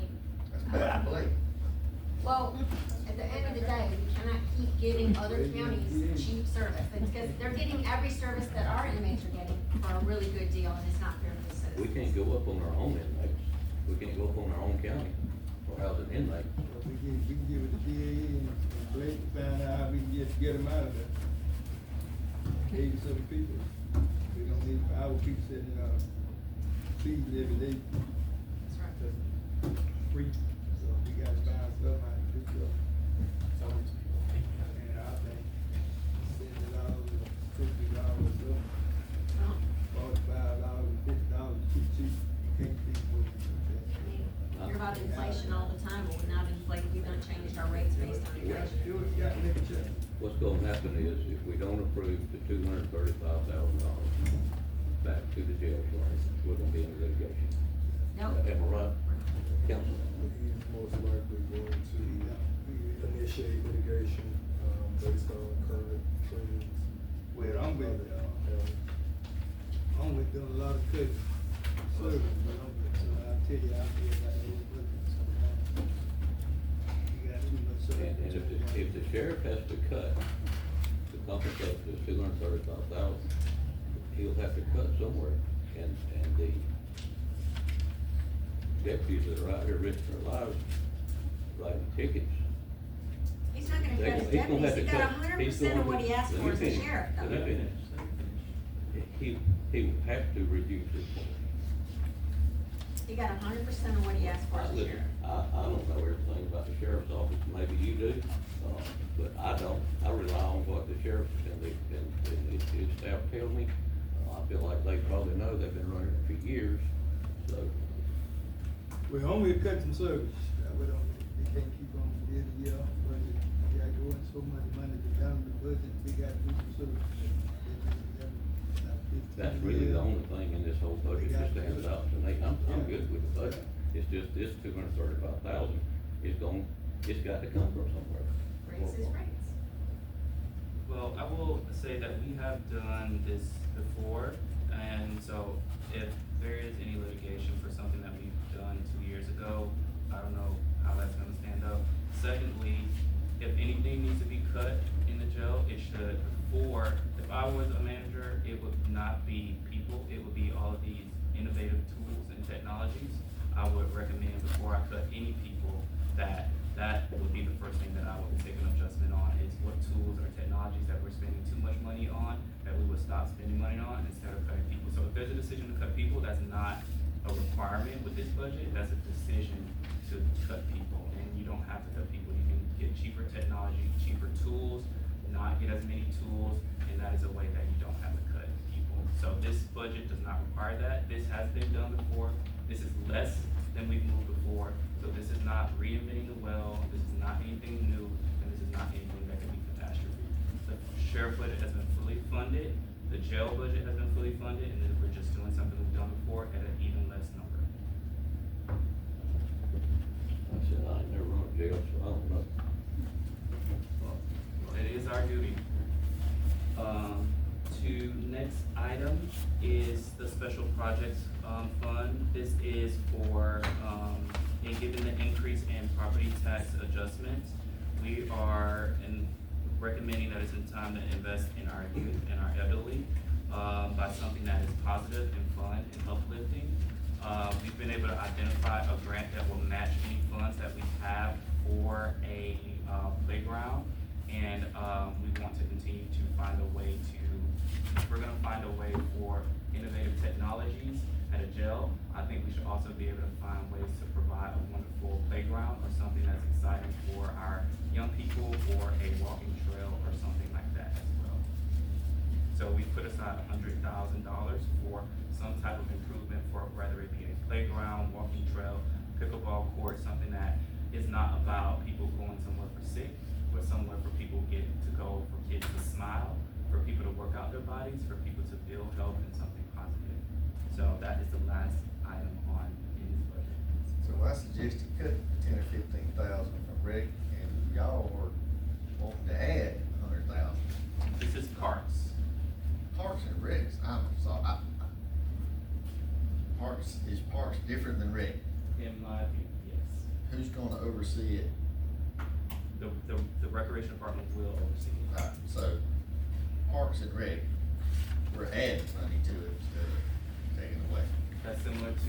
that's bad, Blake. Well, at the end of the day, we cannot keep giving other counties cheap service, because they're getting every service that our inmates are getting for a really good deal, and it's not fair to the citizens. We can't go up on our own inmates. We can't go up on our own county for housing inmates. We can give it to DA and Blake to find out how we can get them out of there. 80-some people. We don't need our people sitting in our fees every day. That's right. That's free, so we gotta find stuff out to do stuff. And I think $70, $50 stuff, $45, $50 too cheap. You can't keep what you do. I mean, you hear about inflation all the time, but we're not inflated, we've not changed our rates based on inflation. You got to make a check. What's gonna happen is, if we don't approve the $235,000 back to the jail fund, we're gonna be in litigation. Nope. Am I right, counsel? He's most likely going to initiate litigation, based on current trends. Well, I'm with doing a lot of cooking, serving, but I tell you, I feel like you got too much service. And if the sheriff has to cut to compensate for this $235,000, he'll have to cut somewhere, and the deputies that are out here risking their lives, writing tickets, He's He's not gonna cut his He's gonna have deputies, to he got cut- 100% he's going of what to- he asked let for me as a finish. sheriff, Let me though. finish. He would have to reduce his force. He got 100% of what he asked for as a Listen, sheriff. I don't know everything about the sheriff's office, maybe you do, but I don't. I rely on what the sheriff and his staff tell me. I feel like they probably know, they've been running it for years, so. We're only cutting service, we don't, we can't keep on year to year, budget, we got going so much money to down the budget, we got to do some service. That's really the only thing in this whole budget that stands out to me. I'm good with the budget. It's just this $235,000 it's got to come from somewhere. Raise his rates. Well, I will say that we have done this before, and so if there is any litigation for something that we've done 2 years ago, I don't know how that's gonna stand up. Secondly, if anything needs to be cut in the jail, it should. Before, if I was a manager, it would not be people, it would be all of these innovative tools and technologies. I would recommend before I cut any people, that would be the first thing that I would take an adjustment on, is what tools or technologies that we're spending too much money on, that we would stop spending money on instead of cutting people. So if there's a decision to cut people, that's not a requirement with this budget, that's a decision to cut people. And you don't have to cut people, you can get cheaper technology, cheaper tools, not get as many tools, and that is a way that you don't have to cut people. So this budget does not require that. This has been done before. This is less than we've moved before. So this is not reinventing the well. This is not anything new, and this is not anything that can be catastrophe. The sheriff budget has been fully funded. The jail budget has been fully funded, and then we're just doing something we've done before at an even less number. I said, I ain't never run a jail, so I don't know. It is our duty. To next item is the special projects, fund. This is for, given the increase in property tax adjustments, we are recommending that it's in time to invest in our youth and our elderly, by something that is positive and fun and uplifting. We've been able to identify a grant that will match any funds that we have for a, playground. And, we want to continue to find a way to, if we're gonna find a way for innovative technologies at a jail, I think we should also be able to find ways to provide a wonderful playground or something that's exciting for our young people, or a walking trail or something like that as well. So we put aside $100,000 for some type of improvement, for whether it be a playground, walking trail, pickleball court, something that is not about people going somewhere for sick, but somewhere for people to go, for kids to smile, for people to work out their bodies, for people to build health and something positive. So that is the last item on in this budget. So I suggest you cut 10 or 15,000 from rec, and y'all were wanting to add 100,000. This is parks. Parks and recs, is parks different than rec? In my opinion, yes. Who's gonna oversee it? The recreation department will oversee it. Right, so parks and rec, we're adding money to it instead of taking away. That's similar to,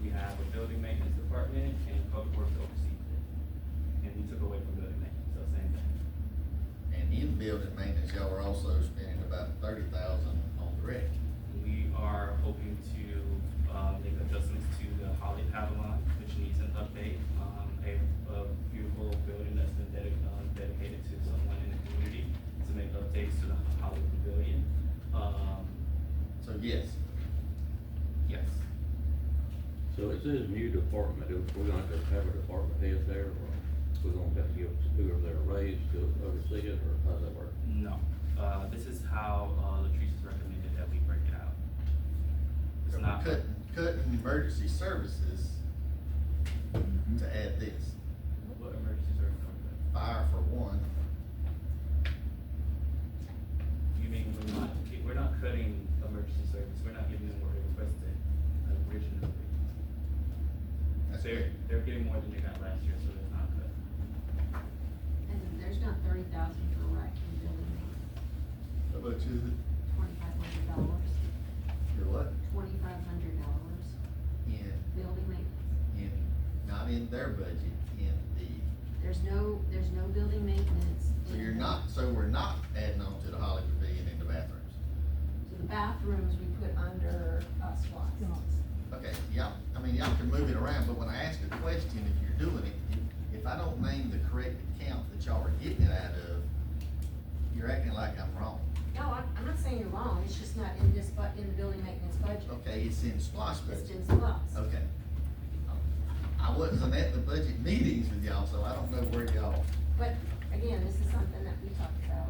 we have a building maintenance department and public works oversees it. And we took away from building maintenance, so same thing. And in building maintenance, y'all were also spending about 30,000 on the rec. We are hoping to, make adjustments to the Holly Pavilion, which needs an update. A beautiful building that's been dedicated to someone in the community, to make updates to the Holly Pavilion. So yes. Yes. So it says new department, we're gonna have to have a department head there, or we're gonna have to give whoever they're raised to oversee it, or how's that work? No, this is how, Latrice's recommended that we break it out. It's So not. we're cutting emergency services to add this. What emergency service are we cutting? Fire for one. You mean we're not cutting emergency service, we're not giving them what they requested originally. That's They're getting more than they got last year, so it's not cut. And there's not 30,000 for rec and building maintenance, How much is it? $2,500. For what? $2,500 In, building maintenance. not in their budget, in the There's no building maintenance. So in you're the- not, so we're not adding on to the Holly Pavilion in the bathrooms? So the bathrooms we put under, SWAT. Okay, y'all, I mean, y'all can move it around, but when I ask a question, if you're doing it, if I don't name the correct account that y'all are getting it out of, you're acting like I'm wrong. No, I'm not saying you're wrong, it's just not in this, but in the building maintenance budget. Okay, it's in SPOS It's budget. in SWAT. Okay. I wasn't at the budget meetings with y'all, so I don't know where y'all, But again, this is something that we talked about.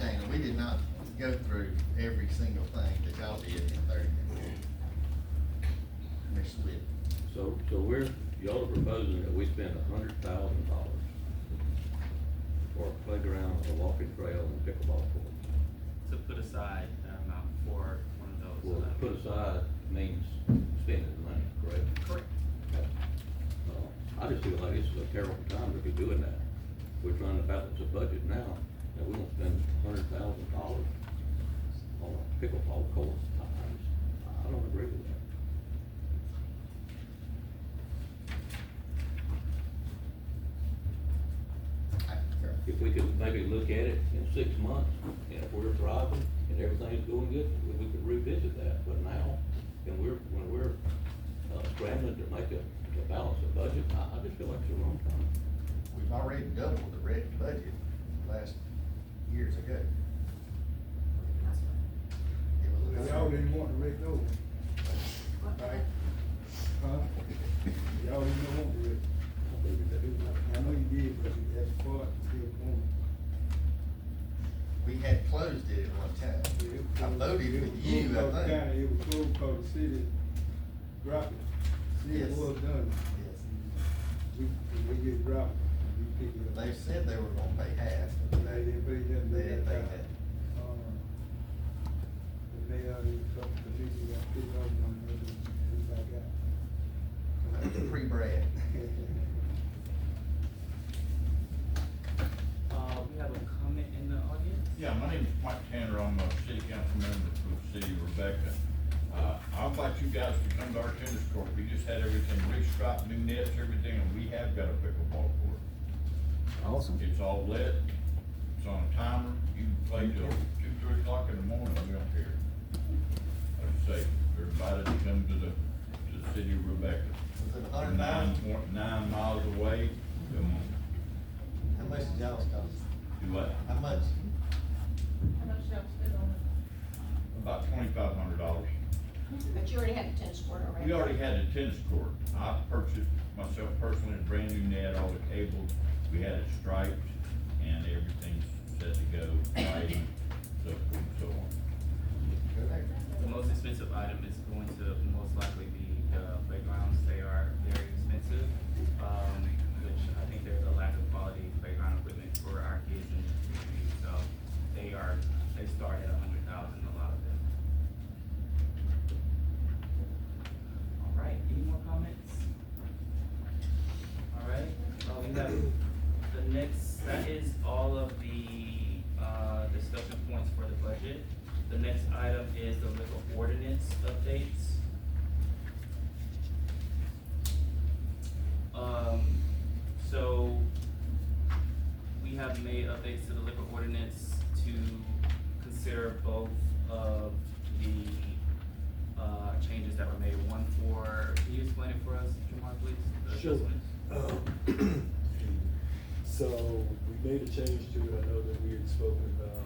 Dana, we did not go through every single thing that y'all did in 30 minutes. Commissioner Whit. So y'all are proposing that we spend $100,000 for a playground, a walking trail, and pickleball court. To put aside that amount for one of those. Well, put aside means spending the money, correct? Correct. I just feel like it's a terrible time to be doing that. We're trying to balance the budget now, and we won't spend $100,000 on a pickleball court. I don't agree with that. If we could maybe look at it in 6 months, and if we're thriving and everything's going good, we could revisit that. But now, when we're scrambling to make a balance of budget, I just feel like it's the wrong time. We've already doubled the red budget last years ago. It was- Y'all didn't want to let go, right? Huh? Y'all didn't want to let. I know you did, but that's part still going. We had closed it at one time. I voted with you, I think. It was closed because the city dropped it. City Yes. was done. Yes. We get dropped. We pick it up. They said they were gonna pay half. but They didn't pay that. They didn't pay that. The mayor, and a couple of people got picked up on everybody got. That was pre-Brad. We have a comment in the audience. Yeah, my name is Mike Tanner, I'm a city council member for the city of Rebecca. I invite you guys to come to our tennis court, we just had everything restriped, new nets, everything, and we have got a pickleball court. Awesome. It's all lit, it's on a timer, you can play till 2, 3 o'clock in the morning, we don't care. Like I say, you're invited to come to the city of Rebecca. Was it We're 100,000? 9 miles away, come on, How much did y'all cost? do what? How much? How much y'all spend on it? About $2,500. But you already had the tennis court already. We already had a tennis court. I purchased myself personally a brand new net, all the cables, we had it striped, and everything's set to go, lighting, so forth and so on. The most expensive item is going to most likely be the playgrounds. They are very expensive, which I think there's a lack of quality playground equipment for our kids in the community. So they start at 100,000, a lot of them. All right, any more comments? All right, we have the next, that is all of the, discussion points for the budget. The next item is the liquor ordinance updates. So we have made updates to the liquor ordinance to consider both of the, changes that were made. One for, can you explain it for us, Jamar, please? The Sure. adjustments? So we made a change to it. I know that we had spoken about,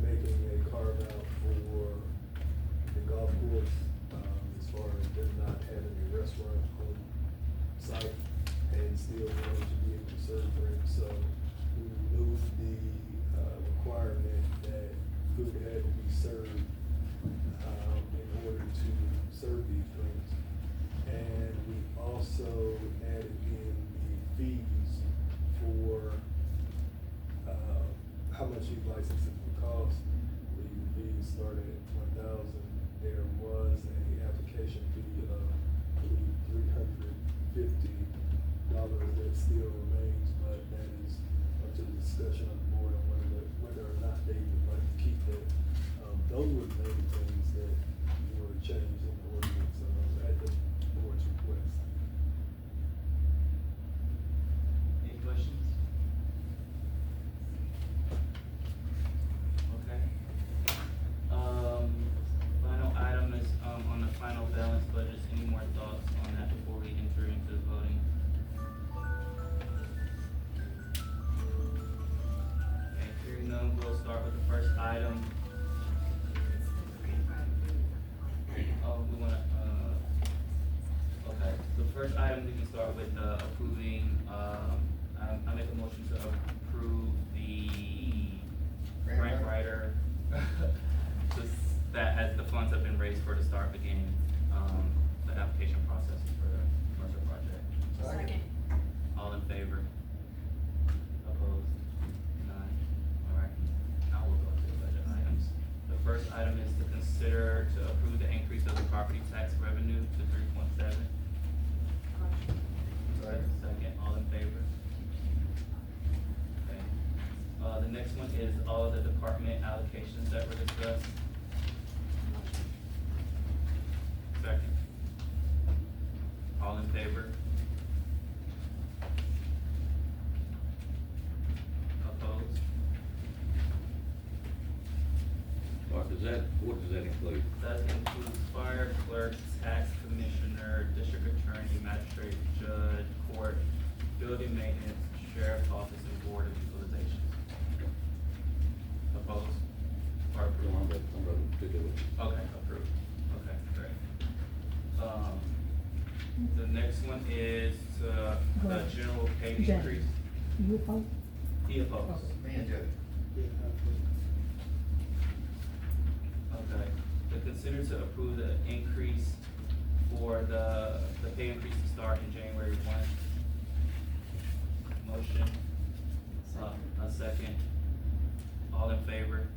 making a carve out for the golf course, as far as them not having a restaurant on site and still wanting to be able to serve drinks. So we removed the, requirement that food had to be served, in order to serve these drinks. And we also added in the fees for, how much these licenses would cost. The fees started at 1,000. There was a application fee of, I believe, $350 that still remains, but that is up to the discussion of the board on whether or not they would like to keep that. Those were the main things that were changed in the ordinance, at the board's request. first item, we can start with, approving, I make a motion to approve the grant writer. That as the funds have been raised for to start beginning, the application process for the commercial project. Second. All in favor? Opposed? None? Alright, now we'll go to the budget items. The first item is to consider to approve the increase of the property tax revenue to 3.7. Second, all in favor? Okay. The next one is all of the department allocations that were discussed. Second. All in favor? Opposed? What does that include? That includes fire clerk, tax commissioner, district attorney, magistrate, judge, court, building maintenance, sheriff's office, and board of equalization. Opposed? Or approved? I'm ready to do it. Okay, approved. Okay, great. The next one is, the general pay Judge. increase. You opposed? He opposed. Me and Jody. Okay, to consider to approve the increase for the pay increase to start in January 1. Motion, a second. All in favor?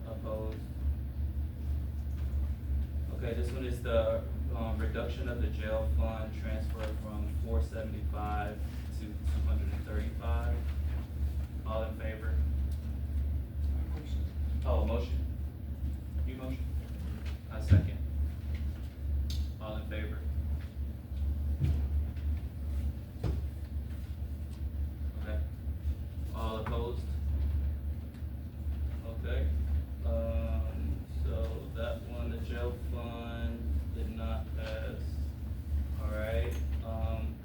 Opposed? Okay, this one is the, reduction of the jail fund transfer from 475 to 235. All in favor? Oh, motion? You motion? A second. All in favor? Okay. All opposed? Okay. So that one, the jail fund did not pass. Alright,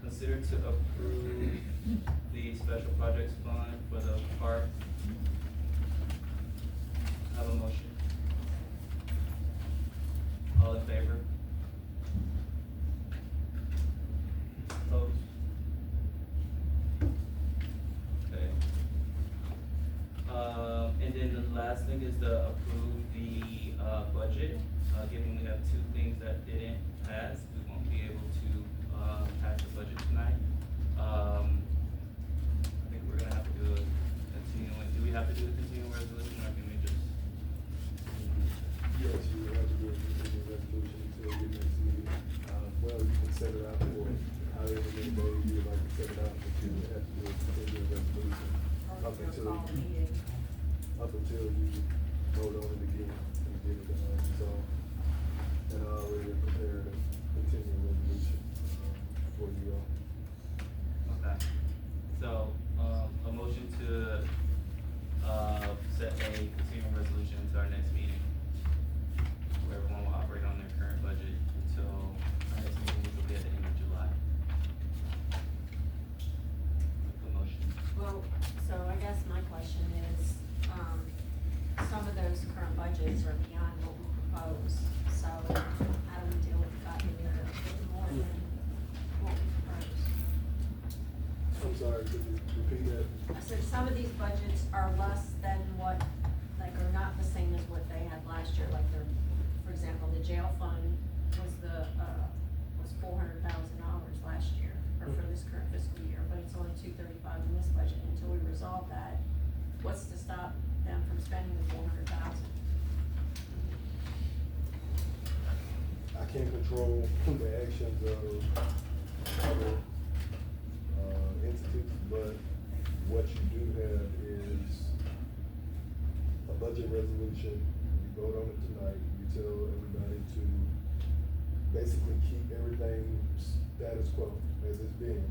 consider to approve the special projects fund for the park. Have a motion. All in favor? Opposed? Okay. And then the last thing is to approve the, budget. Given we have two things that didn't pass, we won't be able to, pass the budget tonight. I think we're gonna have to do a continuing, do we have to do a continuing resolution, or can we just? Yes, you would have to do a continuing resolution until your next meeting. Well, you can set it out for however many days you would like to set it out, but you would have to do a continuing resolution up until you vote on it again and get it resolved. And I already prepared a continuing resolution, for you all. Okay, so, a motion to, set a continuing resolution to our next meeting, where everyone will operate on their current budget until our next meeting, which will be at the end of July. The motion. Well, so I guess my question is, some of those current budgets are beyond what we propose, so how do we deal with the fact that we're a bit more than what we propose? I'm sorry, could you repeat that? I said some of these budgets are less than what, like, are not the same as what they had last year, like they're, for example, the jail fund was was $400,000 last year, or for this current fiscal year, but it's only $235 in this budget. Until we resolve that, what's to stop them from spending the $400,000? I can't control the actions of other, entities, but what you do have is a budget resolution. You vote on it tonight, you tell everybody to basically keep everything status quo as it's been.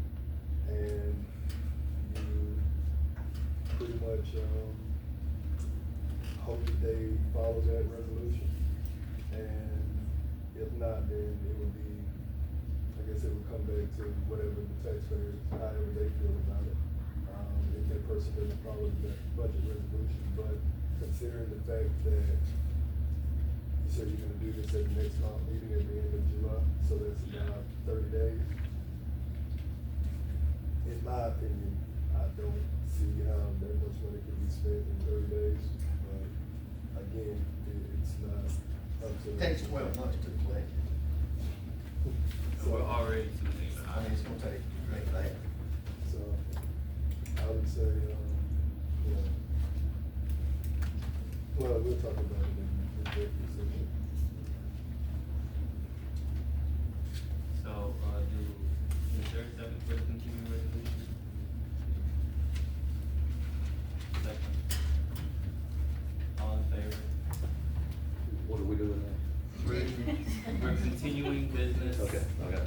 And you pretty much, hope that they follow that resolution. And if not, then it would be, I guess it would come back to whatever the taxpayers, however they feel about it. If that person doesn't follow that budget resolution, but considering the fact that you said you're gonna do this at the next meeting at the end of July, so that's about 30 opinion, I don't see how that much money can be spent in 30 days. But again, it's not up to. It takes 12 months to collect it. So we're already to the next I mean, it's gonna take that. So, I would say, yeah. Well, we'll talk about it in executive session. So, is there a second for the continuing resolution? Second. All in favor? What are we doing now? We're continuing business. Okay, okay.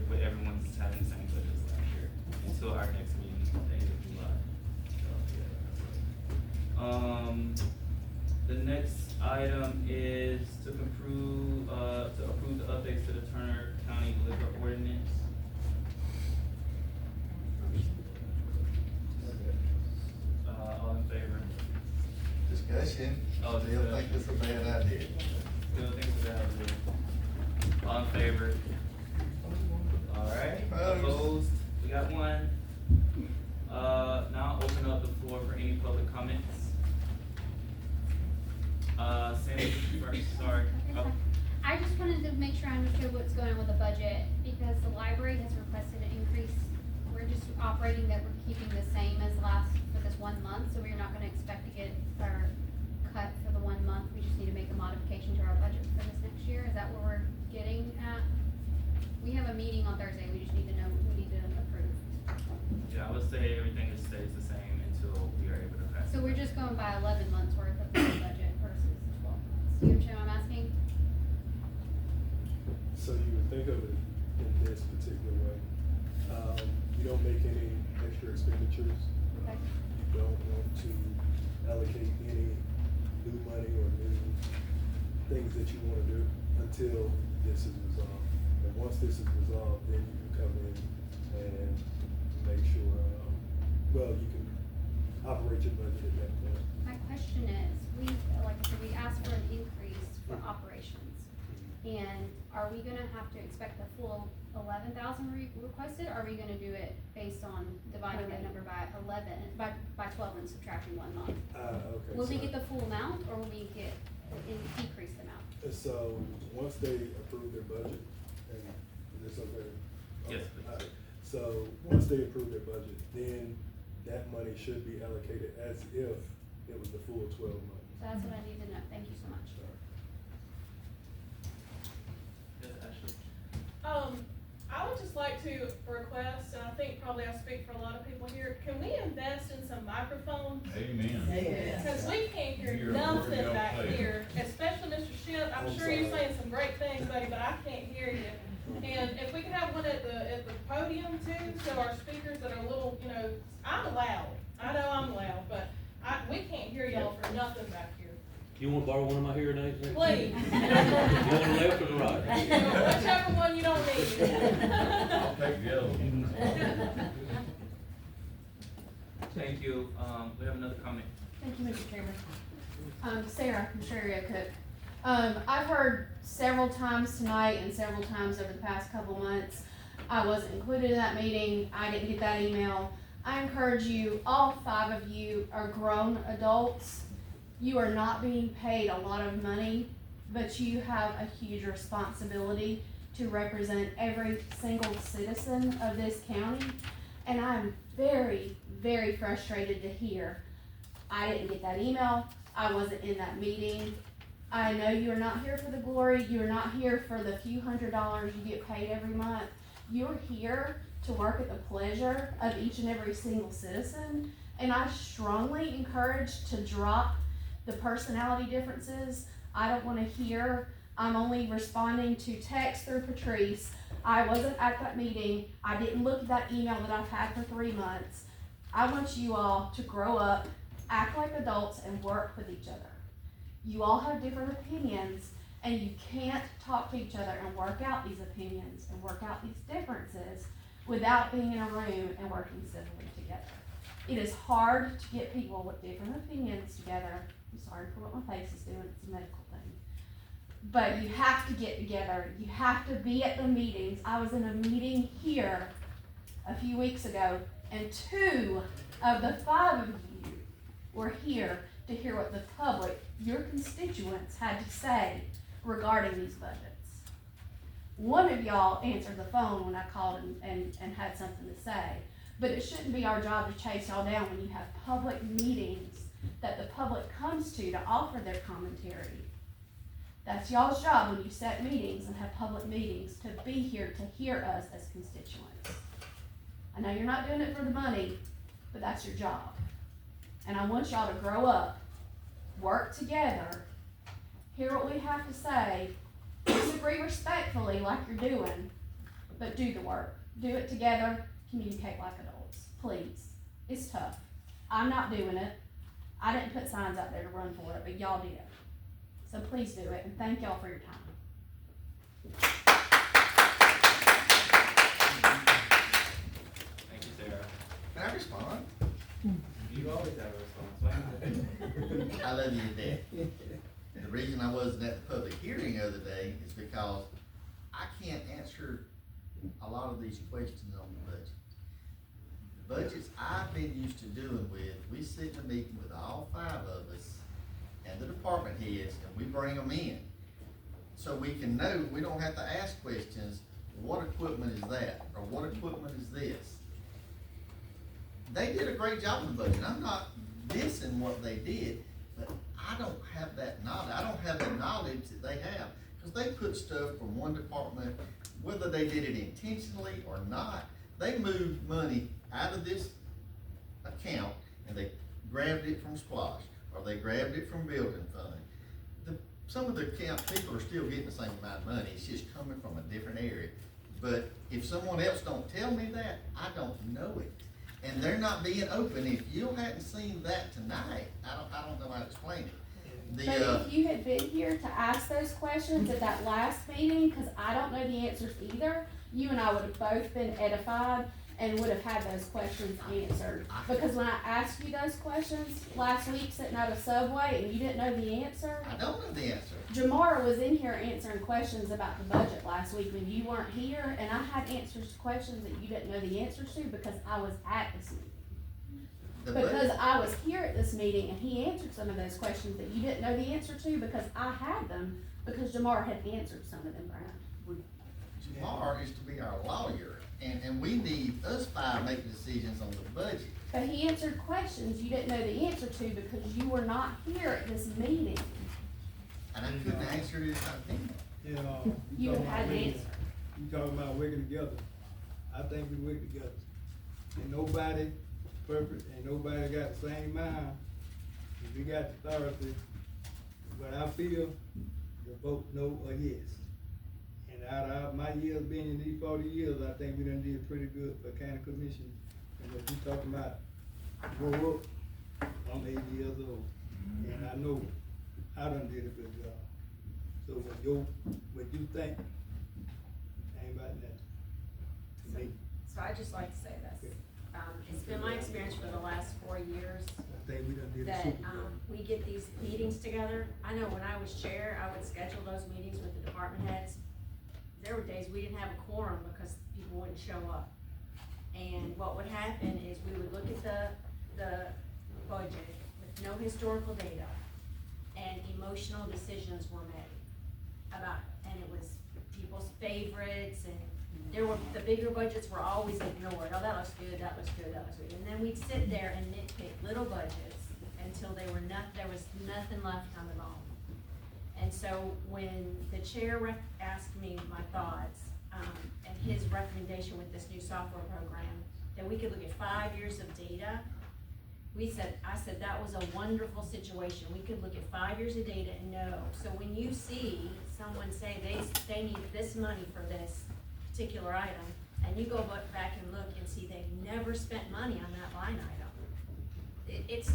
With everyone's having the same budget as last year, until our next meeting, the 8th of July. So, yeah. The next item is to approve the updates to the Turner County liquor ordinance. All in favor? Discussion. Oh, Still think this is a bad idea. Still think it's a bad idea. All in favor? Alright, opposed? We got one. Now I'll open up the floor for any public comments. Sandy, first, sorry. Oh. I just wanted to make sure I understood what's going on with the budget, because the library has requested an increase. We're just operating that we're keeping the same as for this 1 month, so we're not gonna expect to get our cut for the 1 month. We just need to make a modification to our budget for this next year. Is that what we're getting at? We have a meeting on Thursday, we just need to know, we need to approve. Yeah, I would say everything just stays the same until we are able to pass. So we're just going by 11 months worth of the budget versus 12 months. You understand what I'm asking? So you would think of it in this particular way. You don't make any extra expenditures. Okay. You don't want to allocate any new money or new things that you wanna do until this is resolved. And once this is resolved, then you can come in and make sure, you can operate your budget at that point. My question is, like I said, we asked for an increase for operations. And are we gonna have to expect the full 11,000 requested, or are we gonna do it based on dividing that number by 12 and subtracting 1 month? Okay. Will we so- get the full amount, or will we get a decreased amount? So, once they approve their budget, and is this okay? Yes, Okay, please. all right. So, once they approve their budget, then that money should be allocated as if it was the full 12 months. So that's what I need to know, thank you so much. Yes, Ashley. I would just like to request, and I think probably I speak for a lot of people here, can we invest in some microphones? Amen. Because we can't hear You're nothing well back played. here, especially Mr. Shipp. I'm sure you're saying some great things, buddy, but I can't hear you. And if we could have one at the podium too, so our speakers that are a little, I'm loud. I know I'm loud, but we can't hear y'all for nothing back here. You wanna borrow one of my hearing aids? Nick? Please. You want the left or the right? Whichever one you don't need. I'll take the other one. Thank you. We have another comment. Thank you, Mr. Chairman. Sarah from Sherry Cook. I've heard several times tonight and several times over the past couple months, I wasn't included in that meeting, I didn't get that email. I encourage you, all 5 of you are grown adults. You are not being paid a lot of money, but you have a huge responsibility to represent every single citizen of this county. And I'm very, very frustrated to hear, I didn't get that email, I wasn't in that meeting. I know you are not here for the glory, you are not here for the few $100s you get paid every month. You're here to work at the pleasure of each and every single citizen. And I strongly encourage to drop the personality differences. I don't wanna hear, I'm only responding to text through Patrice. I wasn't at that meeting, I didn't look at that email that I've had for 3 months. I want you all to grow up, act like adults, and work with each other. You all have different opinions, and you can't talk to each other and work out these opinions and work out these differences without being in a room and working civilly together. It is hard to get people with different opinions together. I'm sorry for what my face is doing, it's a medical thing. But you have to get together, you have to be at the meetings. I was in a meeting here a few weeks ago, and 2 of the 5 of you were here to hear what the public, your constituents, had to say regarding these budgets. One of y'all answered the phone when I called and had something to say, but it shouldn't be our job to chase y'all down when you have public meetings that the public comes to offer their commentary. That's y'all's job when you set meetings and have public meetings, to be here to hear us as constituents. I know you're not doing it for the money, but that's your job. And I want y'all to grow up, work together, hear what we have to say, disagree respectfully like you're doing, but do the work. Do it together, communicate like adults, please. It's tough. I'm not doing it. I didn't put signs out there to run for it, but y'all did. So please do it, and thank y'all for your time. Thank you, Sarah. Can I respond? You always have a response. I love you to death. And the reason I wasn't at the public hearing the other day is because I can't answer a lot of these questions on the budget. The budgets I've been used to doing with, we sit in a meeting with all 5 of us and the department heads, and we bring them in. So we can know, we don't have to ask questions, what equipment is that, or what equipment is this? They did a great job in the budget. I'm not dissing what they did, but I don't have that knowledge. I don't have the knowledge that they have, because they put stuff from one department, whether they did it intentionally or not, they moved money out of this account and they grabbed it from SPLOST, or they grabbed it from building fund. Some of the account people are still getting the same amount of money, it's just coming from a different area. But if someone else don't tell me that, I don't know it. And they're not being open. If you hadn't seen that tonight, I don't know how to explain it. But if you had been here to ask those questions at that last meeting, because I don't know the answers either, you and I would have both been edified and would have had those questions answered. Because when I asked you those questions last week sitting at a Subway and you didn't know the answer. I don't know the answer. Jamara was in here answering questions about the budget last week when you weren't here, and I had answers to questions that you didn't know the answers to because I was at this meeting. Because I was here at this meeting and he answered some of those questions that you didn't know the answer to because I had them, because Jamar had answered some of them, Brad. Jamar is to be our lawyer, and we need us 5 making decisions on the budget. But he answered questions you didn't know the answer to because you were not here at this meeting. And I couldn't answer it if I did. Yeah, You had an answer. You talking about working together. I think we work together. And nobody perfect, and nobody got the same mind. If we got the authority, but I feel the vote no or yes. And out of my years being in these 40 years, I think we done did pretty good for county commission. And what you talking about, grow up, I'm 80 years old, and I know I done did a good job. So what you think, ain't about nothing to me. So I'd just like to say this. It's been my experience for the last 4 years I think we done did a that, super job. we get these meetings together. I know when I was chair, I would schedule those meetings with the department heads. There were days we didn't have a quorum because people wouldn't show up. And what would happen is we would look at the budget with no historical data, and emotional decisions were made about, and it was people's favorites, and the bigger budgets were always ignored. Oh, that looks good, that looks good, that looks good. And then we'd sit there and nitpick little budgets until there was nothing left on the bone. And so when the chair asked me my thoughts, and his recommendation with this new software program, that we could look at 5 years of data, I said that was a wonderful situation. We could look at 5 years of data and know. So when you see someone say they need this money for this particular item, and you go back and look and see they've never spent money on that line item, it's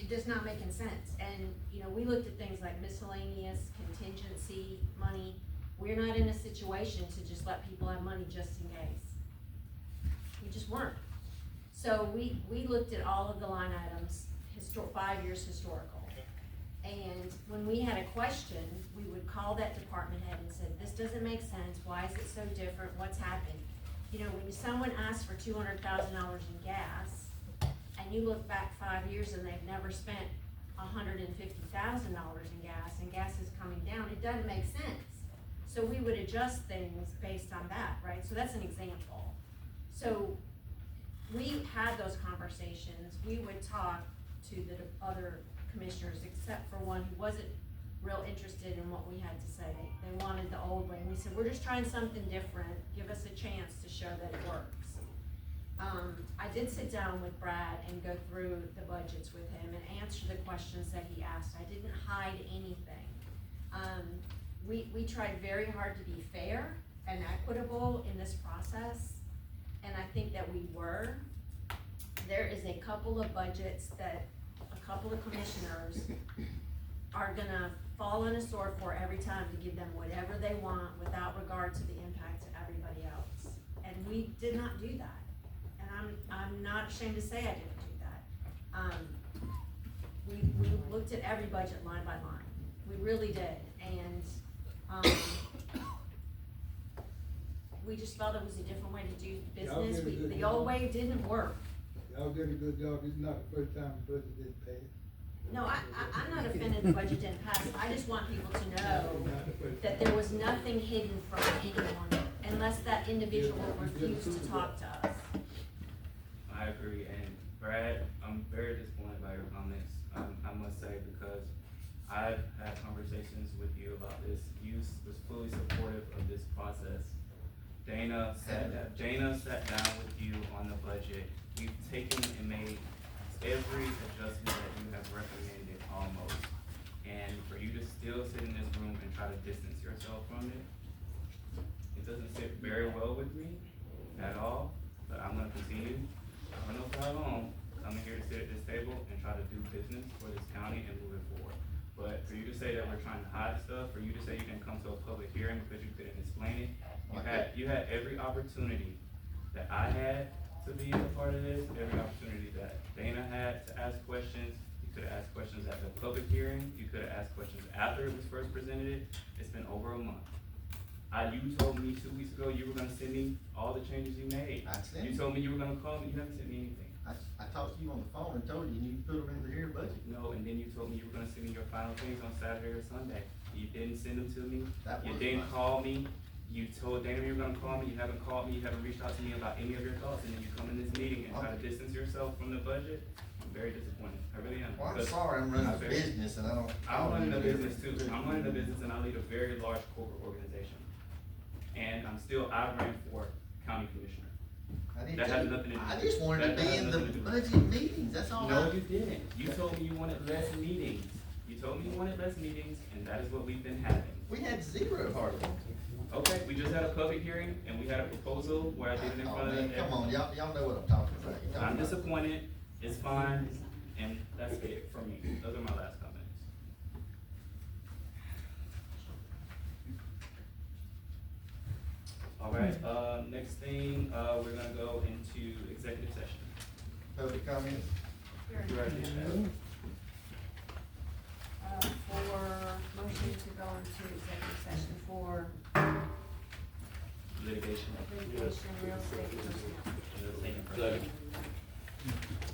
just not making sense. And, we looked at things like miscellaneous, contingency money. We're not in a situation to just let people have money just in case. We just weren't. So we looked at all of the line items, 5 years historical. And when we had a question, we would call that department head and said, this doesn't make sense, why is it so different, what's happened? You know, when someone asks for $200,000 in gas, and you look back 5 years and they've never spent $150,000 in gas, and gas is coming down, it doesn't make sense. So we would adjust things based on that, right? So that's an example. So we had those conversations, we would talk to the other commissioners, except for one who wasn't real interested in what we had to say. They wanted the old way, and we said, we're just trying something different, give us a chance to show that it works. I did sit down with Brad and go through the budgets with him and answer the questions that he asked. I didn't hide anything. We tried very hard to be fair and equitable in this process, and I think that we were. There is a couple of budgets that a couple of commissioners are gonna fall on a sword for every time to give them whatever they want without regard to the impact to everybody else. And we did not do that. And I'm not ashamed to say I didn't do that. We looked at every budget line by line. We really did. And we just felt it was a different way to do Y'all business. did a good The job. old way didn't work. Y'all did a good job, it's not the first time the budget didn't pay. No, I'm not offended the budget didn't pass. I just want people to know that there was nothing hidden from anyone unless that individual refused to talk to us. I agree, and Brad, I'm very disappointed by your comments, I must say, because I've had conversations with you about this. You was fully supportive of this process. Dana sat down with you on the budget. We've taken and made every adjustment that you have recommended almost. And for you to still sit in this room and try to distance yourself from it, it doesn't sit very well with me at all, but I'm gonna continue. I don't know for how long, coming here to sit at this table and try to do business for this county and move it forward. But for you to say that we're trying to hide stuff, for you to say you didn't come to a public hearing because you couldn't explain it, you had every opportunity that I had to be a part of this, every opportunity that Dana had to ask questions. You could have asked questions at the public hearing, you could have asked questions after it was first presented. It's been over a month. You told me 2 weeks ago you were gonna send me all the changes you made. You told me you were gonna call me, you haven't sent me anything. I talked to you on the phone and told you you put them in the here budget. No, and then you told me you were gonna send me your final things on Saturday or Sunday. You didn't send them to me. You didn't call me. You told Dana you were gonna call me. You haven't called me. You haven't reached out to me about any of your thoughts, and then you come in this meeting and try to distance yourself from the budget. I'm very disappointed. I really am. Well, I'm sorry, I'm running a business and I don't. I'm running a business too. I'm running a business and I lead a very large corporate organization. And I ran for county commissioner. That has nothing to do. I just wanted to be in the budget meetings, that's all. No, you didn't. You told me you wanted less meetings. You told me you wanted less meetings, and that is what we've been having. We had zero hardly. Okay, we just had a public hearing, and we had a proposal where I did it in front of them. Come on, y'all know what I'm talking about. I'm disappointed, it's fine, and that's it for me. Those are my last comments. All right, next thing, we're gonna go into executive session. Public comments? You already did that. For motion to go into executive session for Litigation. litigation, real estate, personnel. Second.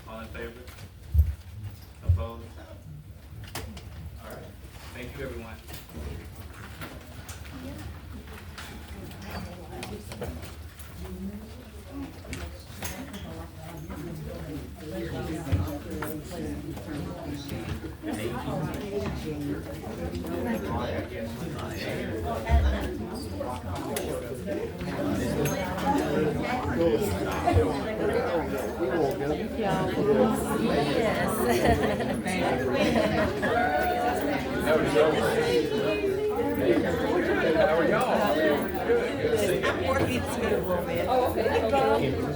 All in favor? Opposed? All right, thank you, everyone. How are y'all? I'm working too a little bit. Oh, okay.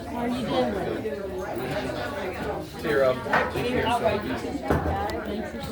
How are you doing? Cheer up. All right, you too. Thanks for